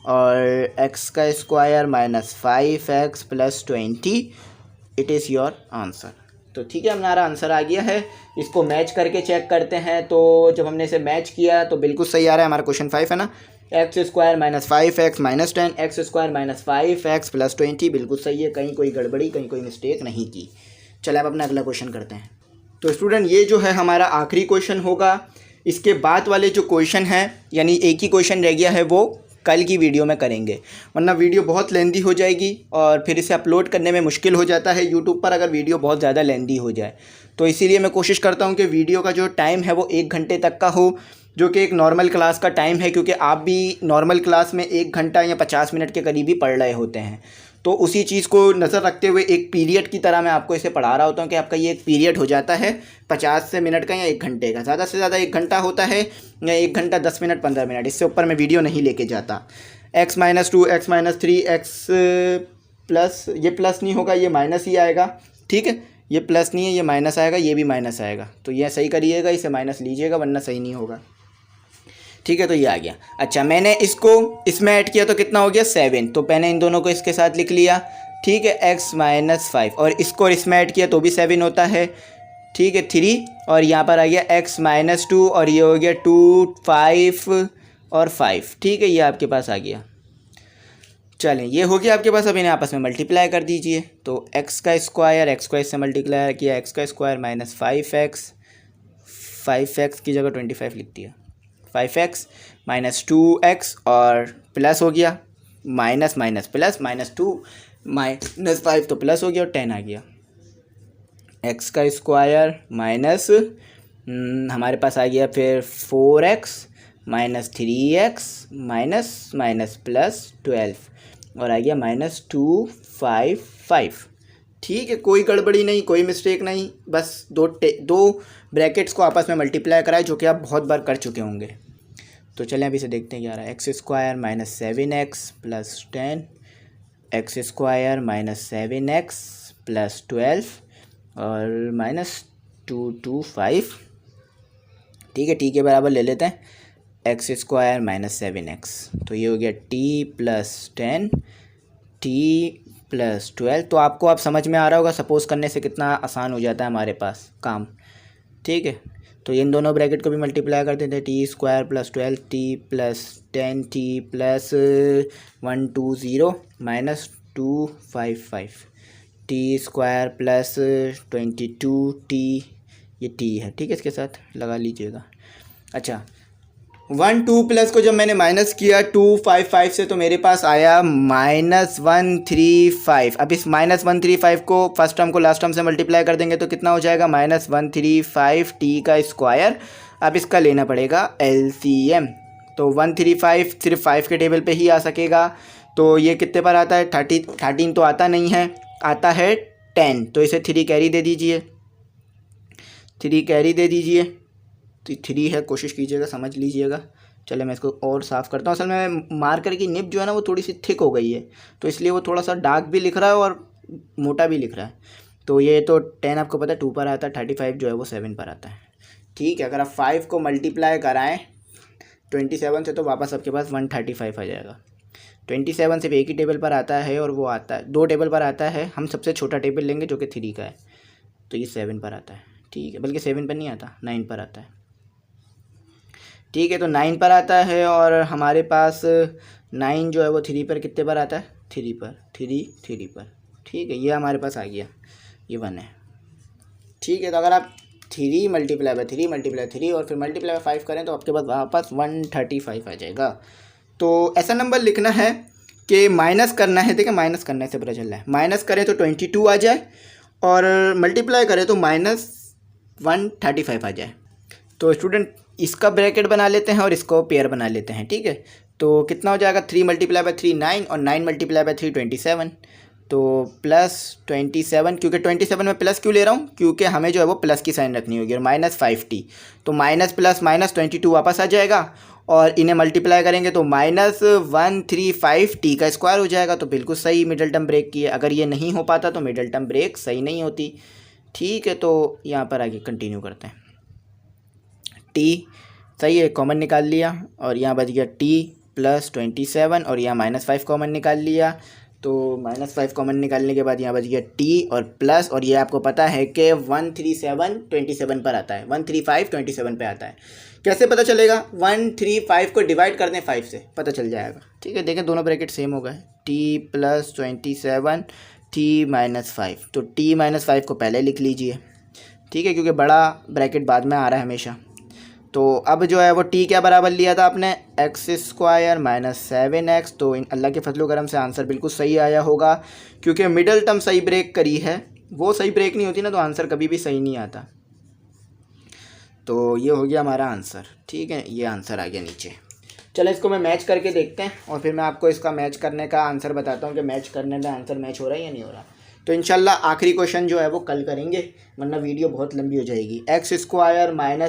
[SPEAKER 1] और x² minus 5x plus 20, it is your answer. तो ठीक है, हमारा आंसर आ गया है। इसको मैच करके चेक करते हैं। तो जब हमने इसे मैच किया तो बिल्कुल सही आ रहा है। हमारा क्वेश्चन 5 है ना, x² - 5x - 10 x² - 5x + 20 बिल्कुल सही है। कहीं कोई गड़बड़ी, कहीं कोई मिस्टेक नहीं की। चलिए अब अपना अगला क्वेश्चन करते हैं। तो स्टूडेंट ये जो है हमारा आखिरी क्वेश्चन होगा। इसके बाद वाले जो क्वेश्चन हैं, यानी एक ही क्वेश्चन रह गया है, वो कल की वीडियो में करेंगे, वरना वीडियो बहुत लेंदी हो जाएगी और फिर इसे अपलोड करने में मुश्किल हो जाता है यूट्यूब पर अगर वीडियो बहुत ज़्यादा लेंदी हो जाए। तो इसीलिए मैं कोशिश करता हूँ कि वीडियो का जो टाइम है वो 1 घंटे तक का हो, जो कि एक नॉर्मल क्लास का टाइम है, क्योंकि आप भी नॉर्मल क्लास में 1 घंटा या 50 मिनट के करीब ही पढ़ रहे होते हैं। तो उसी चीज़ को नज़र रखते हुए एक पीरियड की तरह मैं आपको इसे पढ़ा रहा होता हूँ कि आपका ये एक पीरियड हो जाता है 50 से मिनट का या 1 घंटे का। ज़्यादा से ज़्यादा 1 घंटा होता है या 1 घंटा 10 मिनट 15 मिनट, इससे ऊपर मैं वीडियो नहीं लेके जाता। x - 2 x - 3 x प्लस, ये प्लस नहीं होगा, ये माइनस ही आएगा। ठीक है, ये प्लस नहीं है, ये माइनस आएगा, ये भी माइनस आएगा। तो ये सही करिएगा, इसे माइनस लीजिएगा वरना सही नहीं होगा। ठीक है, तो ये आ गया। अच्छा, मैंने इसको इसमें ऐड किया तो कितना हो गया 7। तो मैंने इन दोनों को इसके साथ लिख लिया। ठीक है, x - 5 और इसको इसमें ऐड किया तो भी 7 होता है। ठीक है, 3 और यहाँ पर आ गया x - 2 और ये हो गया 2 5 और 5। ठीक है, ये आपके पास आ गया। चलें, ये हो गया आपके पास। अब इन्हें आपस में मल्टीप्लाई कर दीजिए। तो x का स्क्वायर, x को इससे मल्टीप्लाई किया, x का स्क्वायर माइनस 5x, 5x की जगह 25 लिख दिया, 5x माइनस 2x और प्लस हो गया, माइनस माइनस प्लस, -2 - 5 तो प्लस हो गया और 10 आ गया। x का स्क्वायर माइनस हमारे पास आ गया फिर 4x minus 3x minus minus plus 12 और आ गया -255। ठीक है, कोई गड़बड़ी नहीं, कोई मिस्टेक नहीं, बस दो ब्रैकेट्स को आपस में मल्टीप्लाई कराए, जो कि आप बहुत बार कर चुके होंगे। तो चलें अभी से देखते हैं क्या आ रहा है। x square minus 7x plus 10, x square minus 7x plus 12 और -225। ठीक है, बराबर ले लेते हैं। x स्क्वायर माइनस 7x, तो ये हो गया t प्लस 10 t प्लस 12। तो आपको आप समझ में आ रहा होगा, सपोज करने से कितना आसान हो जाता है हमारे पास काम। ठीक है, तो इन दोनों ब्रैकेट को भी मल्टीप्लाई कर देते हैं। T square plus 12 T plus 10 T plus 120 minus 255 T square plus 22 T, ये टी है। ठीक है, इसके साथ लगा लीजिएगा। अच्छा, 1 2 प्लस को जब मैंने माइनस किया 255 से, तो मेरे पास आया -135। अब इस -135 को फर्स्ट टर्म को लास्ट टर्म से मल्टीप्लाई कर देंगे तो कितना हो जाएगा -135 टी का स्क्वायर। अब इसका लेना पड़ेगा LCM। तो 135 सिर्फ 5 के टेबल पे ही आ सकेगा। तो ये कितने पर आता है, 13 तो आता नहीं है, आता है 10। तो इसे 3 कैरी दे दीजिए, 3 कैरी दे दीजिए। तो 3 है, कोशिश कीजिएगा, समझ लीजिएगा। चले मैं इसको और साफ़ करता हूँ। असल में मार्कर की निब जो है ना वो थोड़ी सी थिक हो गई है, तो इसलिए वो थोड़ा सा डार्क भी लिख रहा है और मोटा भी लिख रहा है। तो ये तो 10 आपको पता है 2 पर आता है, 35 जो है वो 7 पर आता है। ठीक है, अगर आप 5 को मल्टीप्लाई कराएँ 27 से तो वापस आपके पास 135 आ जाएगा। 27 सिर्फ एक ही टेबल पर आता है और वो आता है 2 टेबल पर आता है। हम सबसे छोटा टेबल लेंगे जो कि 3 का है, तो ये 7 पर आता है। ठीक है, बल्कि 7 पर नहीं आता, 9 पर आता है। ठीक है, तो 9 पर आता है और हमारे पास 9 जो है वो 3 पर कितने पर आता है, 3 पर, 3 पर। ठीक है, ये हमारे पास आ गया, ये 1 है। ठीक है, तो अगर आप 3 मल्टीप्लाई बाय 3 मल्टीप्लाई 3 और फिर मल्टीप्लाई 5 करें तो आपके पास वापस 135 आ जाएगा। तो ऐसा नंबर लिखना है कि माइनस करना है। देखिए, माइनस करने से पता चल रहा है, माइनस करें तो 22 आ जाए और मल्टीप्लाई करें तो -135 आ जाए। तो स्टूडेंट इसका ब्रैकेट बना लेते हैं और इसको पेयर बना लेते हैं। ठीक है, तो कितना हो जाएगा, 3 मल्टीप्लाई बाय 3 9 और 9 मल्टीप्लाई बाय 3 27। तो +27, क्योंकि 27 में प्लस क्यों ले रहा हूँ, क्योंकि हमें जो है वो प्लस की साइन रखनी होगी। और -5t, तो माइनस प्लस माइनस 22 वापस आ जाएगा और इन्हें मल्टीप्लाई करेंगे तो -135t का स्क्वायर हो जाएगा। तो बिल्कुल सही मिडल टर्म ब्रेक की है। अगर ये नहीं हो पाता तो मिडल टर्म ब्रेक सही नहीं होती। ठीक है, तो यहाँ पर आगे कंटिन्यू करते हैं। टी सही है, कॉमन निकाल लिया और यहाँ बच गया t + 27 और यहाँ -5 कॉमन निकाल लिया। तो -5 कॉमन निकालने के बाद यहाँ बच गया टी और प्लस, और ये आपको पता है कि 137 27 पर आता है, 135 27 पे आता है। कैसे पता चलेगा? 135 को डिवाइड कर दें 5 से, पता चल जाएगा। ठीक है, देखें दोनों ब्रैकेट सेम हो गए, टी प्लस 27 टी -5, तो टी -5 को पहले लिख लीजिए। ठीक है, क्योंकि बड़ा ब्रैकेट बाद में आ रहा है हमेशा। तो अब जो है वो टी क्या बराबर लिया था आपने? x² - 7x। तो इन अल्लाह के फजलो करम से आंसर बिल्कुल सही आया होगा, क्योंकि मिडल टर्म सही ब्रेक करी है। वो सही ब्रेक नहीं होती ना तो आंसर कभी भी सही नहीं आता। तो ये हो गया हमारा आंसर। ठीक है, ये आंसर आ गया नीचे। चलो इसको मैं मैच करके देखते हैं और फिर मैं आपको इसका मैच करने का आंसर बताता हूँ कि मैच करने में आंसर मैच हो रहा है या नहीं हो रहा। तो इंशाल्लाह आखिरी क्वेश्चन जो है वो कल करेंगे, वरना वीडियो बहुत लंबी हो जाएगी। x² -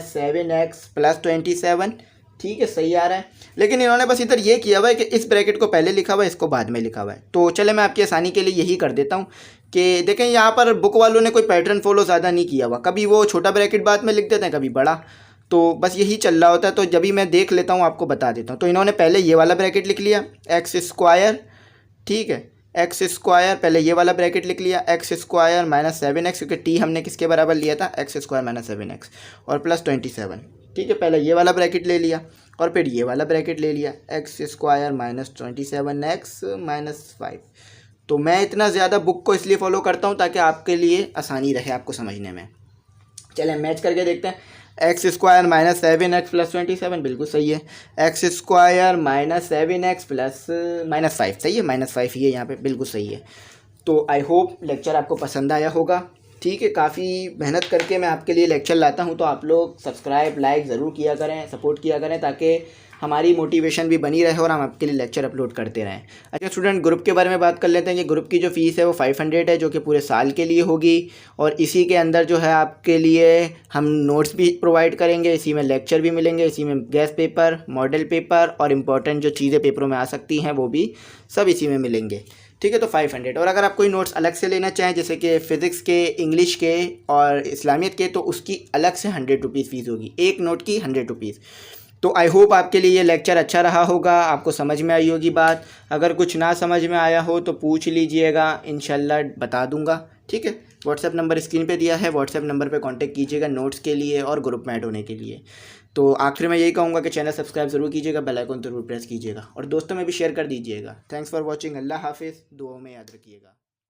[SPEAKER 1] 7x + 27। ठीक है, सही आ रहा है, लेकिन इन्होंने बस इधर ये किया हुआ है कि इस ब्रैकेट को पहले लिखा हुआ है, इसको बाद में लिखा हुआ है। तो चले मैं आपकी आसानी के लिए यही कर देता हूँ कि देखें यहाँ पर बुक वालों ने कोई पैटर्न फॉलो ज़्यादा नहीं किया हुआ, कभी वो छोटा ब्रैकेट बाद में लिख देते हैं, कभी बड़ा, तो बस यही चल रहा होता है। तो जब भी मैं देख लेता हूँ आपको बता देता हूँ। तो इन्होंने पहले ये वाला ब्रैकेट लिख लिया x²। ठीक है, x² पहले ये वाला ब्रैकेट लिख लिया, x² - 7x, क्योंकि टी हमने किसके बराबर लिया था? x² - 7x, और प्लस 27। ठीक है, पहले ये वाला ब्रैकेट ले लिया और फिर ये वाला ब्रैकेट ले लिया, x² - 27x - 5। तो मैं इतना ज़्यादा बुक को इसलिए फॉलो करता हूँ ताकि आपके लिए आसानी रहे आपको समझने में। चलें मैच करके देखते हैं। x² - 7x + 27 बिल्कुल सही है। x² - 7x + -5 सही है, -5 ही है यहाँ पे, बिल्कुल सही है। तो आई होप लेक्चर आपको पसंद आया होगा। ठीक है, काफ़ी मेहनत करके मैं आपके लिए लेक्चर लाता हूँ, तो आप लोग सब्सक्राइब लाइक ज़रूर किया करें, सपोर्ट किया करें, ताकि हमारी मोटिवेशन भी बनी रहे और हम आपके लिए लेक्चर अपलोड करते रहें। अच्छा स्टूडेंट, ग्रुप के बारे में बात कर लेते हैं। ये ग्रुप की जो फ़ीस है वो 500 है, जो कि पूरे साल के लिए होगी, और इसी के अंदर जो है आपके लिए हम नोट्स भी प्रोवाइड करेंगे, इसी में लेक्चर भी मिलेंगे, इसी में गेस्ट पेपर, मॉडल पेपर और इम्पॉर्टेंट जो चीज़ें पेपरों में आ सकती हैं वो भी सब इसी में मिलेंगे। ठीक है, तो 500। और अगर आप कोई नोट्स अलग से लेना चाहें, जैसे कि फ़िज़िक्स के, इंग्लिश के और इस्लामियत के, तो उसकी अलग से 100 रुपीज़ फ़ीस होगी, एक नोट की 100 रुपीज़। तो आई होप आपके लिए ये लेक्चर अच्छा रहा होगा, आपको समझ में आई होगी बात। अगर कुछ ना समझ में आया हो तो पूछ लीजिएगा, इंशाल्लाह बता दूंगा। ठीक है, व्हाट्सएप नंबर स्क्रीन पे दिया है, व्हाट्सएप नंबर पे कांटेक्ट कीजिएगा नोट्स के लिए और ग्रुप में ऐड होने के लिए। तो आखिर में यही कहूँगा कि चैनल सब्सक्राइब ज़रूर कीजिएगा, बेल आइकन ज़रूर प्रेस कीजिएगा और दोस्तों में भी शेयर कर दीजिएगा। Thanks for watching. अल्लाह हाफिज़, दुआओं में याद रखिएगा।